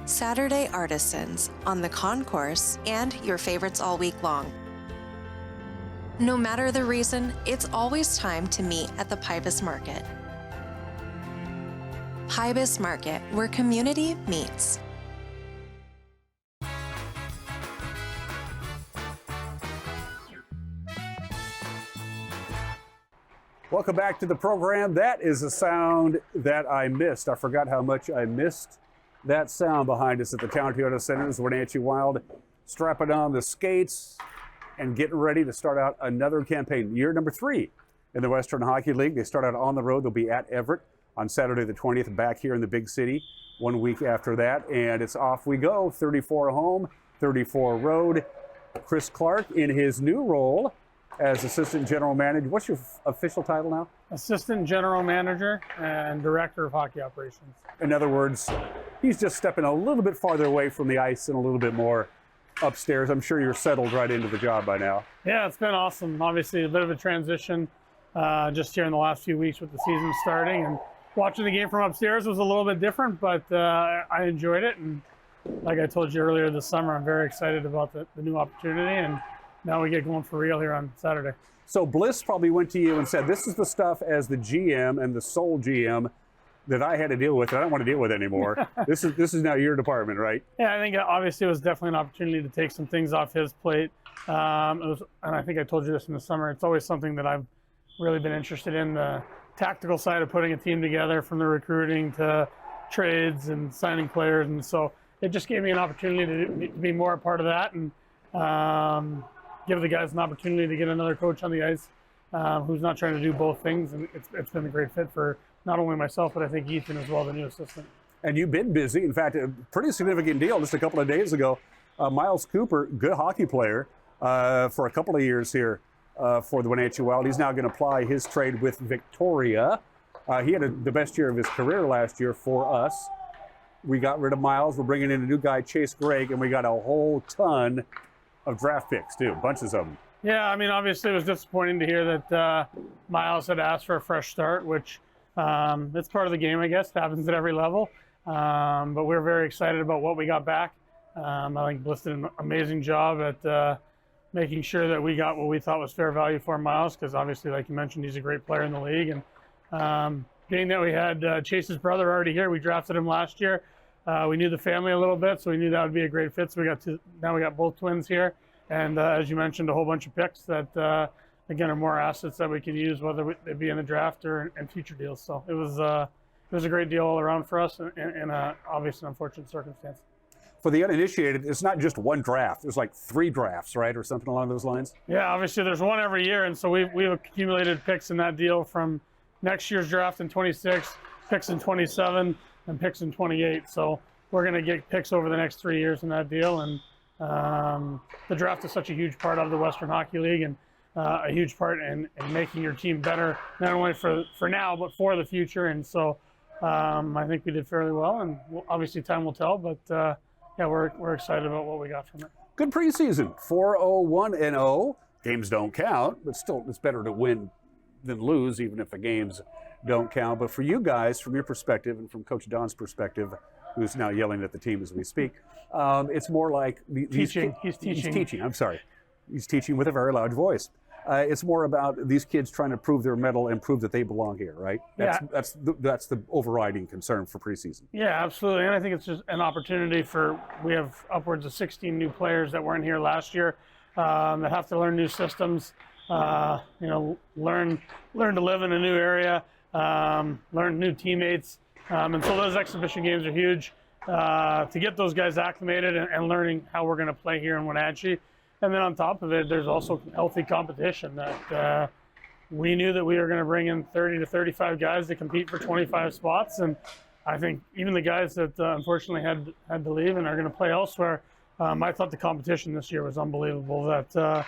Saturday artisans on the concourse, and your favorites all week long. No matter the reason, it's always time to meet at the Pybus Market. Pybus Market, where community meets. Welcome back to the program. That is a sound that I missed. I forgot how much I missed that sound behind us at the Town Toyota Center's Wenatchee Wild, strapping on the skates and getting ready to start out another campaign. Year number 3 in the Western Hockey League. They start out on the road. They'll be at Everett on Saturday the 20th, back here in the big city 1 week after that. And it's off we go, 34 home, 34 road. Chris Clark in his new role as Assistant General Manager. What's your official title now? Assistant General Manager and Director of Hockey Operations. In other words, he's just stepping a little bit farther away from the ice and a little bit more upstairs. I'm sure you're settled right into the job by now. Yeah, it's been awesome. Obviously, a bit of a transition just here in the last few weeks with the season starting. And watching the game from upstairs was a little bit different, but I enjoyed it. And like I told you earlier this summer, I'm very excited about the new opportunity. And now we get going for real here on Saturday. So Bliss probably went to you and said, this is the stuff as the GM and the sole GM that I had to deal with. I don't want to deal with anymore. This is now your department, right? Yeah, I think obviously it was definitely an opportunity to take some things off his plate. And I think I told you this in the summer. It's always something that I've really been interested in, the tactical side of putting a team together, from the recruiting to trades and signing players. And so it just gave me an opportunity to be more a part of that and give the guys an opportunity to get another coach on the ice who's not trying to do both things. And it's been a great fit for not only myself, but I think Ethan as well, the new assistant. And you've been busy. In fact, a pretty significant deal just a couple of days ago. Miles Cooper, good hockey player for a couple of years here for the Wenatchee Wild. He's now going to apply his trade with Victoria. He had the best year of his career last year for us. We got rid of Miles. We're bringing in a new guy, Chase Gregg, and we got a whole ton of draft picks, too, bunches of them. Yeah, I mean, obviously it was disappointing to hear that Miles had asked for a fresh start, which it's part of the game, I guess. It happens at every level. But we're very excited about what we got back. I think Bliss did an amazing job at making sure that we got what we thought was fair value for Miles, because obviously, like you mentioned, he's a great player in the league. And being that we had Chase's brother already here, we drafted him last year. We knew the family a little bit, so we knew that would be a great fit. So now we got both twins here. And as you mentioned, a whole bunch of picks that, again, are more assets that we can use, whether they be in the draft or in future deals. So it was a great deal all around for us in obviously an unfortunate circumstance. For the uninitiated, it's not just one draft. There's like 3 drafts, right, or something along those lines? Yeah, obviously there's one every year, and so we've accumulated picks in that deal from next year's draft in 26, picks in 27, and picks in 28. So we're going to get picks over the next 3 years in that deal, and the draft is such a huge part of the Western Hockey League, and a huge part in making your team better, not only for now, but for the future. And so I think we did fairly well, and obviously time will tell, but yeah, we're excited about what we got from it. Good preseason, 4-0-1-0. Games don't count, but still it's better to win than lose, even if the games don't count. But for you guys, from your perspective and from Coach Don's perspective, who's now yelling at the team as we speak, it's more like He's teaching. I'm sorry. He's teaching with a very loud voice. It's more about these kids trying to prove their mettle and prove that they belong here, right? That's the overriding concern for preseason. Yeah, absolutely. And I think it's just an opportunity we have upwards of 16 new players that weren't here last year that have to learn new systems, learn to live in a new area, learn new teammates. And so those exhibition games are huge to get those guys acclimated and learning how we're going to play here in Wenatchee. And then on top of it, there's also healthy competition that we knew that we were going to bring in 30 to 35 guys to compete for 25 spots. And I think even the guys that unfortunately had to leave and are going to play elsewhere, I thought the competition this year was unbelievable. That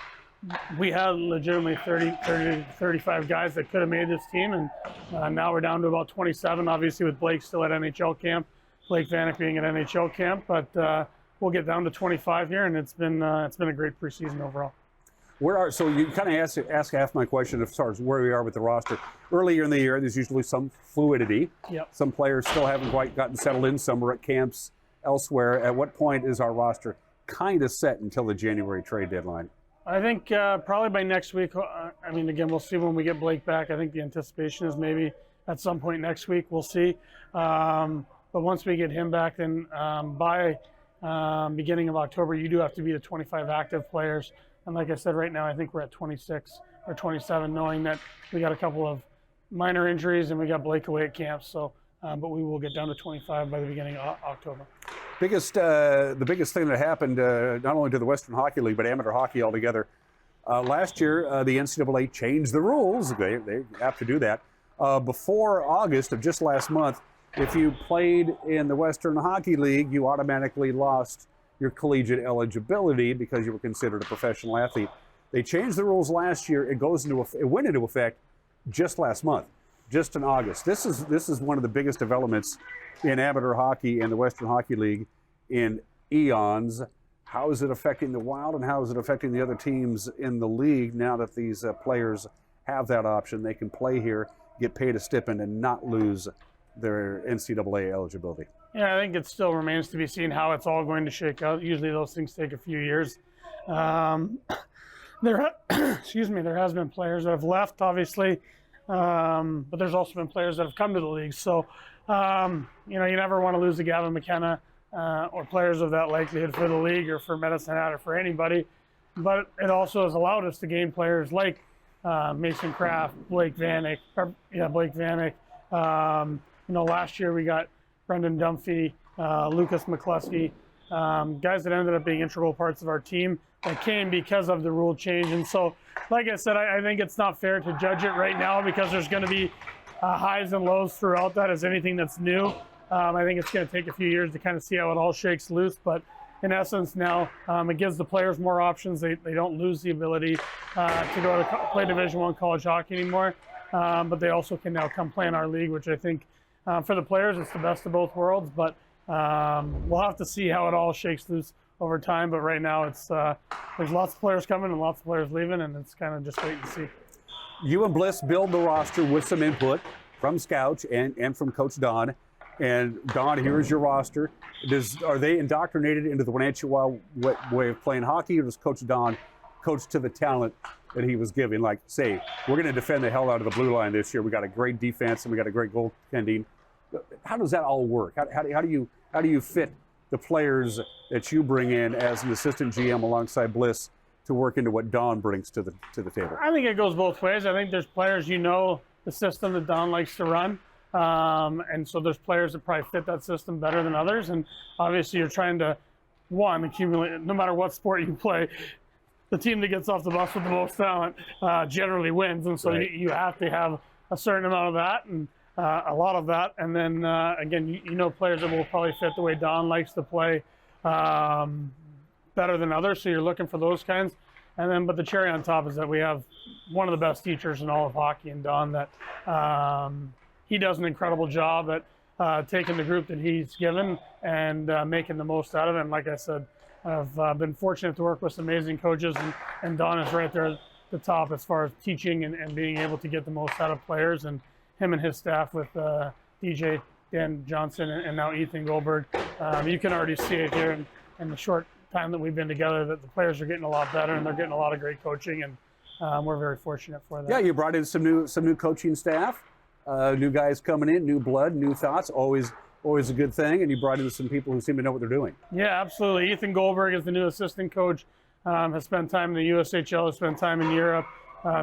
we had legitimately 30 to 35 guys that could have made this team. And now we're down to about 27, obviously with Blake still at NHL camp, Blake Vanek being at NHL camp. But we'll get down to 25 here, and it's been a great preseason overall. So you kind of ask half my question as far as where we are with the roster. Earlier in the year, there's usually some fluidity. Yep. Some players still haven't quite gotten settled in. Some are at camps elsewhere. At what point is our roster kind of set until the January trade deadline? I think probably by next week. I mean, again, we'll see when we get Blake back. I think the anticipation is maybe at some point next week. We'll see. But once we get him back, then by beginning of October, you do have to be the 25 active players. And like I said, right now, I think we're at 26 or 27, knowing that we got a couple of minor injuries and we got Blake away at camp. So, but we will get down to 25 by the beginning of October. The biggest thing that happened, not only to the Western Hockey League, but amateur hockey altogether, last year, the NCAA changed the rules. They have to do that. Before August of just last month, if you played in the Western Hockey League, you automatically lost your collegiate eligibility because you were considered a professional athlete. They changed the rules last year. It went into effect just last month, just in August. This is one of the biggest developments in amateur hockey and the Western Hockey League in eons. How is it affecting the Wild, and how is it affecting the other teams in the league now that these players have that option? They can play here, get paid a stipend, and not lose their NCAA eligibility. Yeah, I think it still remains to be seen how it's all going to shake out. Usually those things take a few years. There has been players that have left, obviously, but there's also been players that have come to the league. So, you never want to lose to Gavin McKenna or players of that likelihood for the league or for Medicine Hat or for anybody. But it also has allowed us to gain players like Mason Kraft, Blake Vanek. Last year we got Brendan Dunphy, Lucas McCluskey, guys that ended up being integral parts of our team that came because of the rule change. And so, like I said, I think it's not fair to judge it right now because there's going to be highs and lows throughout that as anything that's new. I think it's going to take a few years to kind of see how it all shakes loose. But in essence now, it gives the players more options. They don't lose the ability to go to play Division I college hockey anymore. But they also can now come play in our league, which I think for the players, it's the best of both worlds. But we'll have to see how it all shakes loose over time. But right now, it's there's lots of players coming and lots of players leaving, and it's kind of just wait and see. You and Bliss build the roster with some input from Scouch and from Coach Don. And Don, here's your roster. Are they indoctrinated into the Wenatchee Wild way of playing hockey, or does Coach Don coach to the talent that he was giving? Like, say, we're going to defend the hell out of the blue line this year. We got a great defense and we got a great goaltending. How does that all work? How do you fit the players that you bring in as an assistant GM alongside Bliss to work into what Don brings to the table? I think it goes both ways. I think there's players, the system that Don likes to run. And so there's players that probably fit that system better than others. And obviously you're trying to, accumulate, no matter what sport you play, the team that gets off the bus with the most talent generally wins. And so you have to have a certain amount of that and a lot of that. And then, again, players that will probably fit the way Don likes to play better than others. So you're looking for those kinds. And then, but the cherry on top is that we have one of the best teachers in all of hockey in Don that he does an incredible job at taking the group that he's given and making the most out of it. And like I said, I've been fortunate to work with some amazing coaches, and Don is right there at the top as far as teaching and being able to get the most out of players. And him and his staff with DJ, Dan Johnson, and now Ethan Goldberg. You can already see it here in the short time that we've been together that the players are getting a lot better and they're getting a lot of great coaching, and we're very fortunate for that. Yeah, you brought in some new coaching staff. New guys coming in, new blood, new thoughts, always a good thing. And you brought in some people who seem to know what they're doing. Yeah, absolutely. Ethan Goldberg is the new assistant coach. Has spent time in the USHL, has spent time in Europe.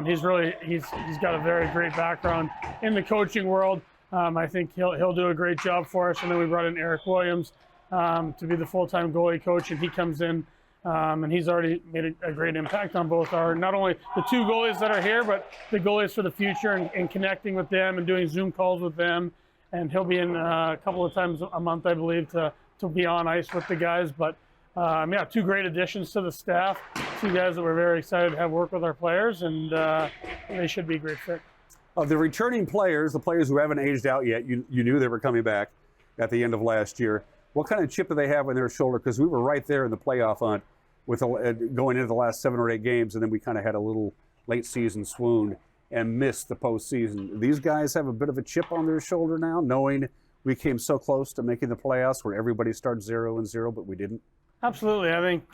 He's got a very great background in the coaching world. I think he'll do a great job for us. And then we brought in Eric Williams to be the full-time goalie coach, and he comes in. And he's already made a great impact on both not only the two goalies that are here, but the goalies for the future and connecting with them and doing Zoom calls with them. And he'll be in a couple of times a month, I believe, to be on ice with the guys. But two great additions to the staff, two guys that we're very excited to have work with our players, and they should be a great fit. Of the returning players, the players who haven't aged out yet, you knew they were coming back at the end of last year. What kind of chip do they have on their shoulder? Because we were right there in the playoff hunt with going into the last 7 or 8 games, and then we kind of had a little late season swoon and missed the postseason. These guys have a bit of a chip on their shoulder now, knowing we came so close to making the playoffs where everybody starts 0-0, but we didn't. Absolutely. I think,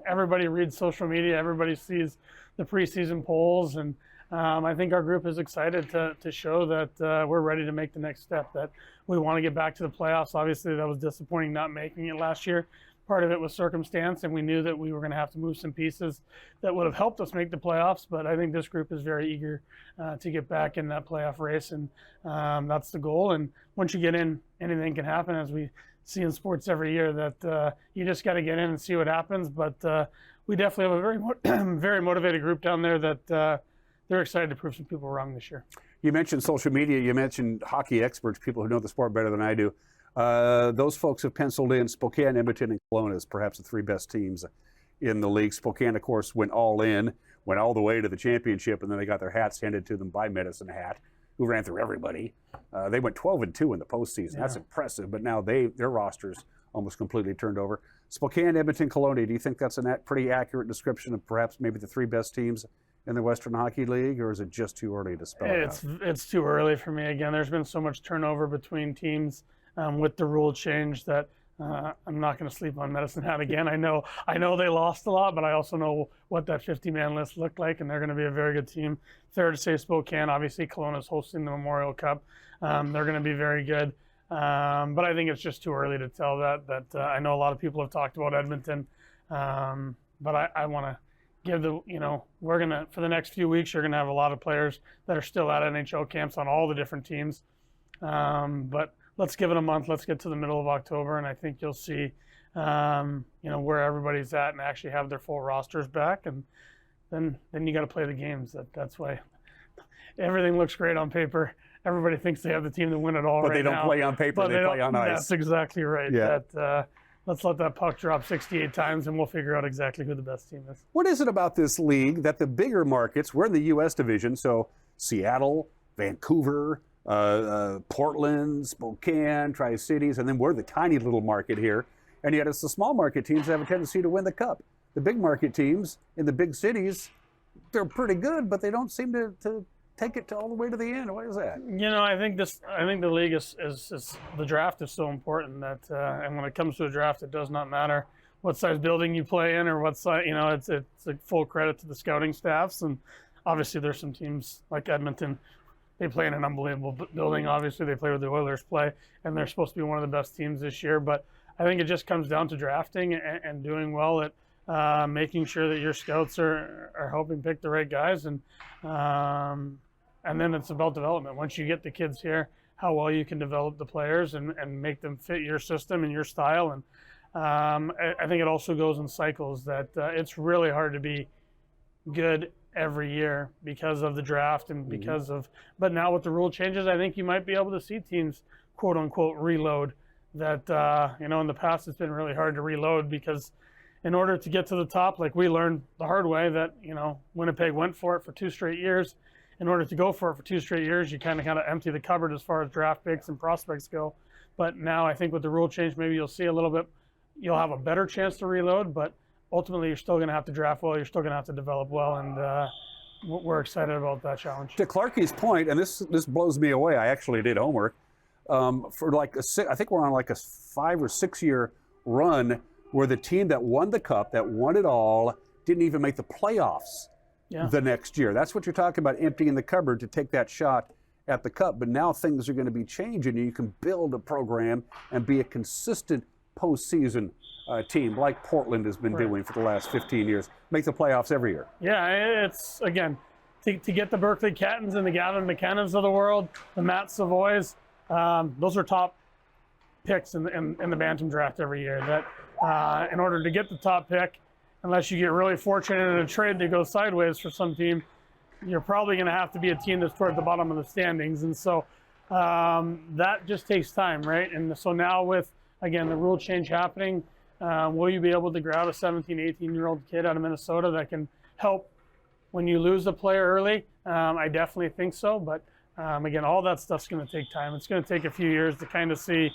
everybody reads social media, everybody sees the preseason polls, and I think our group is excited to show that we're ready to make the next step, that we want to get back to the playoffs. Obviously, that was disappointing not making it last year. Part of it was circumstance, and we knew that we were going to have to move some pieces that would have helped us make the playoffs. But I think this group is very eager to get back in that playoff race, and that's the goal. And once you get in, anything can happen, as we see in sports every year, that you just got to get in and see what happens. But we definitely have a very motivated group down there that they're excited to prove some people wrong this year. You mentioned social media. You mentioned hockey experts, people who know the sport better than I do. Those folks have penciled in Spokane, Edmonton, and Kelowna as perhaps the 3 best teams in the league. Spokane, of course, went all the way to the championship, and then they got their hats handed to them by Medicine Hat, who ran through everybody. They went 12-2 in the postseason. That's impressive, but now their roster's almost completely turned over. Spokane, Edmonton, Kelowna, do you think that's a pretty accurate description of perhaps maybe the 3 best teams in the Western Hockey League, or is it just too early to spell it out? It's too early for me. Again, there's been so much turnover between teams with the rule change that I'm not going to sleep on Medicine Hat again. I know they lost a lot, but I also know what that 50-man list looked like, and they're going to be a very good team. Fair to say Spokane. Obviously, Kelowna's hosting the Memorial Cup. They're going to be very good. But I think it's just too early to tell that. I know a lot of people have talked about Edmonton, but I want to give we're going to, for the next few weeks, you're going to have a lot of players that are still at NHL camps on all the different teams. But let's give it a month. Let's get to the middle of October, and I think you'll see, where everybody's at and actually have their full rosters back. And then you got to play the games. That's why everything looks great on paper. Everybody thinks they have the team to win it all, but right they don't now. Play on paper. They play on ice. That's exactly right. Yeah. Let's let that puck drop 68 times, and we'll figure out exactly who the best team is. What is it about this league that the bigger markets, we're in the U.S. division, so Seattle, Vancouver, Portland, Spokane, Tri-Cities, and then we're the tiny little market here. And yet it's the small market teams that have a tendency to win the cup. The big market teams in the big cities, they're pretty good, but they don't seem to take it all the way to the end. Why is that? You know, I think the league is the draft is so important that, and when it comes to a draft, it does not matter what size building you play in or what size, you know, it's a full credit to the scouting staffs. And obviously there's some teams like Edmonton, they play in an unbelievable building. Obviously they play where the Oilers play, and they're supposed to be one of the best teams this year. But I think it just comes down to drafting and doing well at making sure that your scouts are helping pick the right guys. And then it's about development. Once you get the kids here, how well you can develop the players and make them fit your system and your style. And I think it also goes in cycles that it's really hard to be good every year because of the draft and because of, but now with the rule changes, I think you might be able to see teams quote unquote reload that, you know, in the past it's been really hard to reload because in order to get to the top, like we learned the hard way that, you know, Winnipeg went for it for 2 straight years. In order to go for it for 2 straight years, you kind of empty the cupboard as far as draft picks and prospects go. But now I think with the rule change, maybe you'll see a little bit, you'll have a better chance to reload, but ultimately you're still going to have to draft well, you're still going to have to develop well, and we're excited about that challenge. To Clarkie's point, and this blows me away, I actually did homework, for like I think we're on like a 5 or 6 year run where the team that won the cup, that won it all, didn't even make the playoffs the next year. That's what you're talking about, emptying the cupboard to take that shot at the cup. But now things are going to be changing, and you can build a program and be a consistent postseason team like Portland has been doing for the last 15 years. Make the playoffs every year. Yeah, it's, again, to get the Berkeley Cattons and the Gavin McKennas of the world, the Matt Savoys, those are top picks in the Bantam draft every year. That in order to get the top pick, unless you get really fortunate in a trade that goes sideways for some team, you're probably going to have to be a team that's toward the bottom of the standings. And so that just takes time, right? And so now with, again, the rule change happening, will you be able to grab a 17, 18-year-old kid out of Minnesota that can help when you lose a player early? I definitely think so. But again, all that stuff's going to take time. It's going to take a few years to kind of see,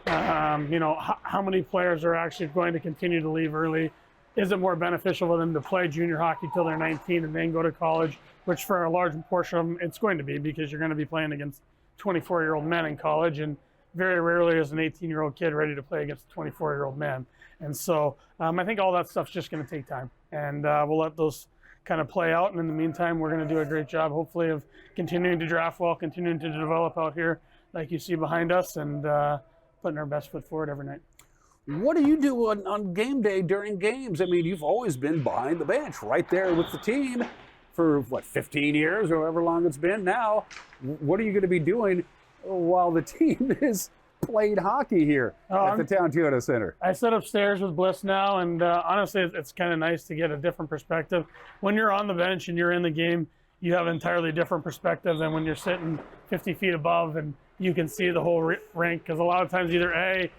you know, how many players are actually going to continue to leave early. Is it more beneficial for them to play junior hockey till they're 19 and then go to college, which for a large portion of them, it's going to be, because you're going to be playing against 24-year-old men in college, and very rarely is an 18-year-old kid ready to play against a 24-year-old man. And so I think all that stuff's just going to take time, and we'll let those kind of play out. And in the meantime, we're going to do a great job, hopefully, of continuing to draft well, continuing to develop out here like you see behind us, and putting our best foot forward every night. What do you do on game day during games? I mean, you've always been behind the bench, right there with the team for, what, 15 years or however long it's been now. What are you going to be doing while the team is played hockey here at the Town Toyota Center? I sit upstairs with Bliss now, and honestly, it's kind of nice to get a different perspective. When you're on the bench and you're in the game, you have an entirely different perspective than when you're sitting 50 feet above and you can see the whole rink, because a lot of times either A,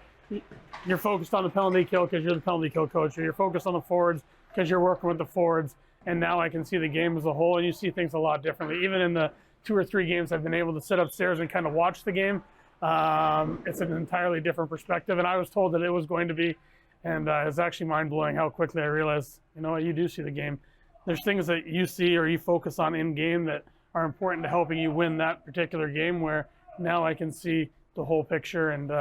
you're focused on the penalty kill because you're the penalty kill coach, or you're focused on the forwards because you're working with the forwards. And now I can see the game as a whole, and you see things a lot differently. Even in the 2 or 3 games I've been able to sit upstairs and kind of watch the game, it's an entirely different perspective. And I was told that it was going to be, and it's actually mind-blowing how quickly I realized, you know what, you do see the game. There's things that you see or you focus on in game that are important to helping you win that particular game, where now I can see the whole picture. And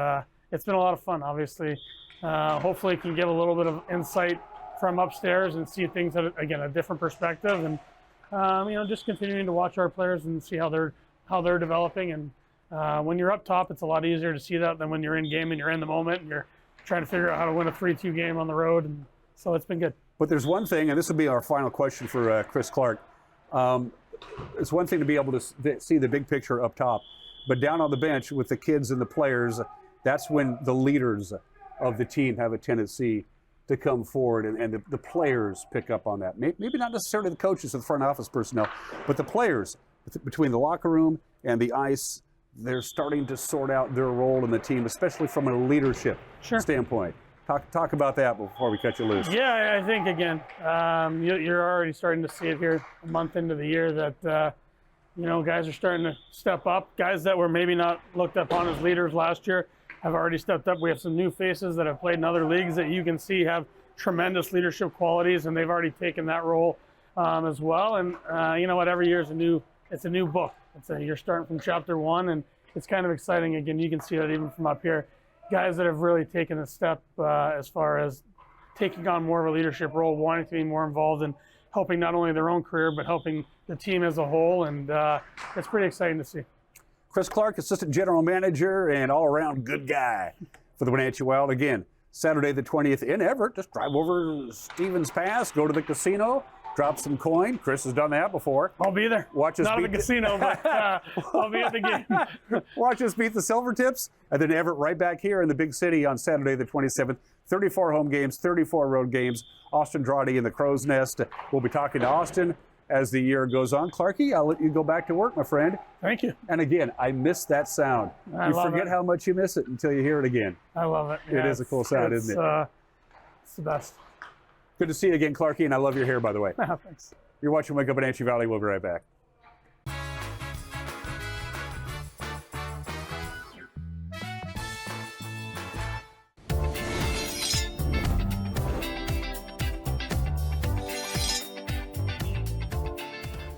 it's been a lot of fun, obviously. Hopefully can give a little bit of insight from upstairs and see things at, again, a different perspective, and you know, just continuing to watch our players and see how they're developing. And when you're up top, it's a lot easier to see that than when you're in game and you're in the moment and you're trying to figure out how to win a 3-2 game on the road. And so it's been good. But there's one thing, and this will be our final question for Chris Clark. It's one thing to be able to see the big picture up top, but down on the bench with the kids and the players, that's when the leaders of the team have a tendency to come forward, and the players pick up on that. Maybe not necessarily the coaches and the front office personnel, but the players between the locker room and the ice, they're starting to sort out their role in the team, especially from a leadership standpoint. Talk about that before we cut you loose. Yeah, I think, again, you're already starting to see it here a month into the year that You know, guys are starting to step up. Guys that were maybe not looked upon as leaders last year have already stepped up. We have some new faces that have played in other leagues that you can see have tremendous leadership qualities, and they've already taken that role as well. And you know what? Every year is it's a new book. You're starting from chapter 1, and it's kind of exciting. Again, you can see that even from up here. Guys that have really taken a step as far as taking on more of a leadership role, wanting to be more involved in helping not only their own career, but helping the team as a whole. And it's pretty exciting to see. Chris Clark, Assistant General Manager and all-around good guy for the Wenatchee Wild. Again, Saturday the 20th in Everett. Just drive over Stevens Pass, go to the casino, drop some coin. Chris has done that before. I'll be there. Watch us not at the casino, but I'll be at the game. Watch us beat the Silvertips, and then Everett right back here in the big city on Saturday the 27th. 34 home games, 34 road games. Austin Drawdy in the Crow's Nest. We'll be talking to Austin as the year goes on. Clarkie, I'll let you go back to work, my friend. Thank you. And again, I miss that sound. You forget how much you miss it until you hear it again. I love it. It is a cool sound, isn't it? It's the best. Good to see you again, Clarkie, and I love your hair, by the way. Thanks. You're watching Wake Up Wenatchee Valley. We'll be right back.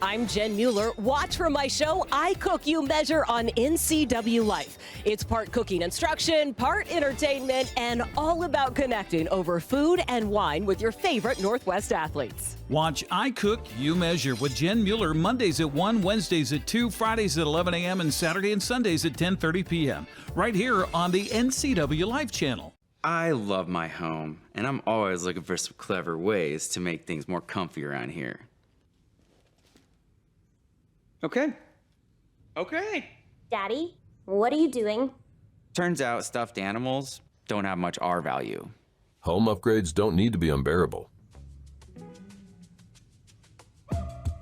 I'm Jen Mueller. Watch for my show, I Cook, You Measure on NCWLIFE. It's part cooking instruction, part entertainment, and all about connecting over food and wine with your favorite Northwest athletes. Watch I Cook, You Measure with Jen Mueller Mondays at 1, Wednesdays at 2, Fridays at 11 a.m., and Saturday and Sundays at 10:30 p.m. right here on the NCWLIFE channel. I love my home, and I'm always looking for some clever ways to make things more comfy around here. Okay. Daddy, what are you doing? Turns out stuffed animals don't have much R value. Home upgrades don't need to be unbearable.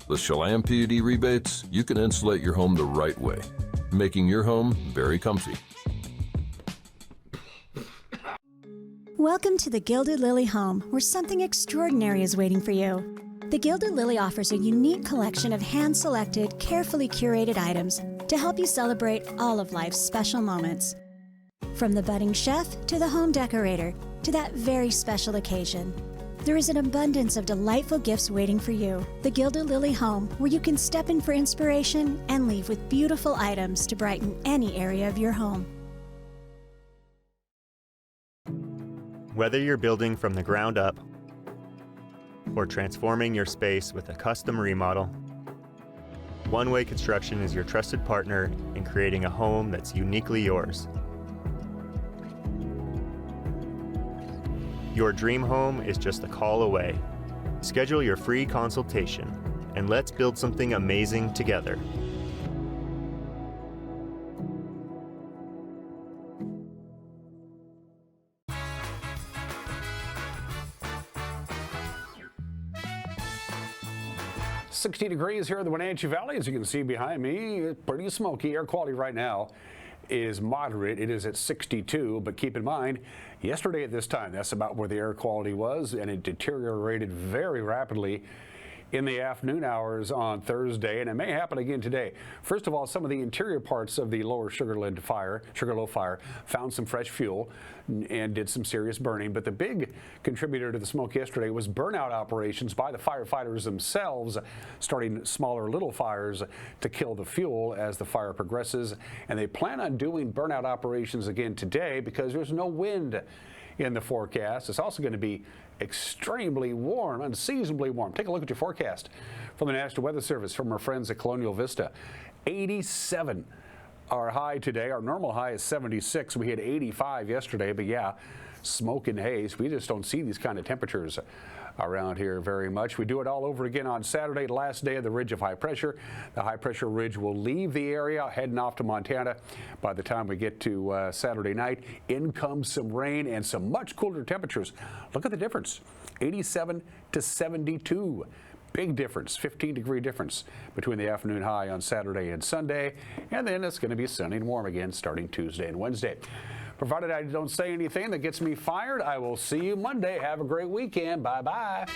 With Shallam PUD rebates, you can insulate your home the right way, making your home very comfy. Welcome to the Gilded Lily home, where something extraordinary is waiting for you. The Gilded Lily offers a unique collection of hand-selected, carefully curated items to help you celebrate all of life's special moments. From the budding chef to the home decorator to that very special occasion, there is an abundance of delightful gifts waiting for you. The Gilded Lily home, where you can step in for inspiration and leave with beautiful items to brighten any area of your home. Whether you're building from the ground up or transforming your space with a custom remodel, One Way Construction is your trusted partner in creating a home that's uniquely yours. Your dream home is just a call away. Schedule your free consultation, and let's build something amazing together. "60 degrees here in the Wenatchee Valley. As you can see behind me, pretty smoky. Air quality right now is moderate. It is at 62, but keep in mind, yesterday at this time, that's about where the air quality was, and it deteriorated very rapidly in the afternoon hours on Thursday, and it may happen again today. First of all, some of the interior parts of the lower Sugarloaf fire found some fresh fuel and did some serious burning, but the big contributor to the smoke yesterday was burnout operations by the firefighters themselves, starting smaller little fires to kill the fuel as the fire progresses, and they plan on doing burnout operations again today because there's no wind in the forecast. It's also going to be extremely warm, unseasonably warm. Take a look at your forecast from the National Weather Service from our friends at Colonial Vista. 87 our high today. Our normal high is 76. We had 85 yesterday, but yeah, smoke and haze. We just don't see these kind of temperatures around here very much. We do it all over again on Saturday, the last day of the ridge of high pressure. The high pressure ridge will leave the area heading off to Montana. By the time we get to Saturday night, in comes some rain and some much cooler temperatures. Look at the difference, 87 to 72. Big difference, 15-degree difference between the afternoon high on Saturday and Sunday. And then it's going to be sunny and warm again starting Tuesday and Wednesday. Provided I don't say anything that gets me fired, I will see you Monday. Have a great weekend. Bye-bye.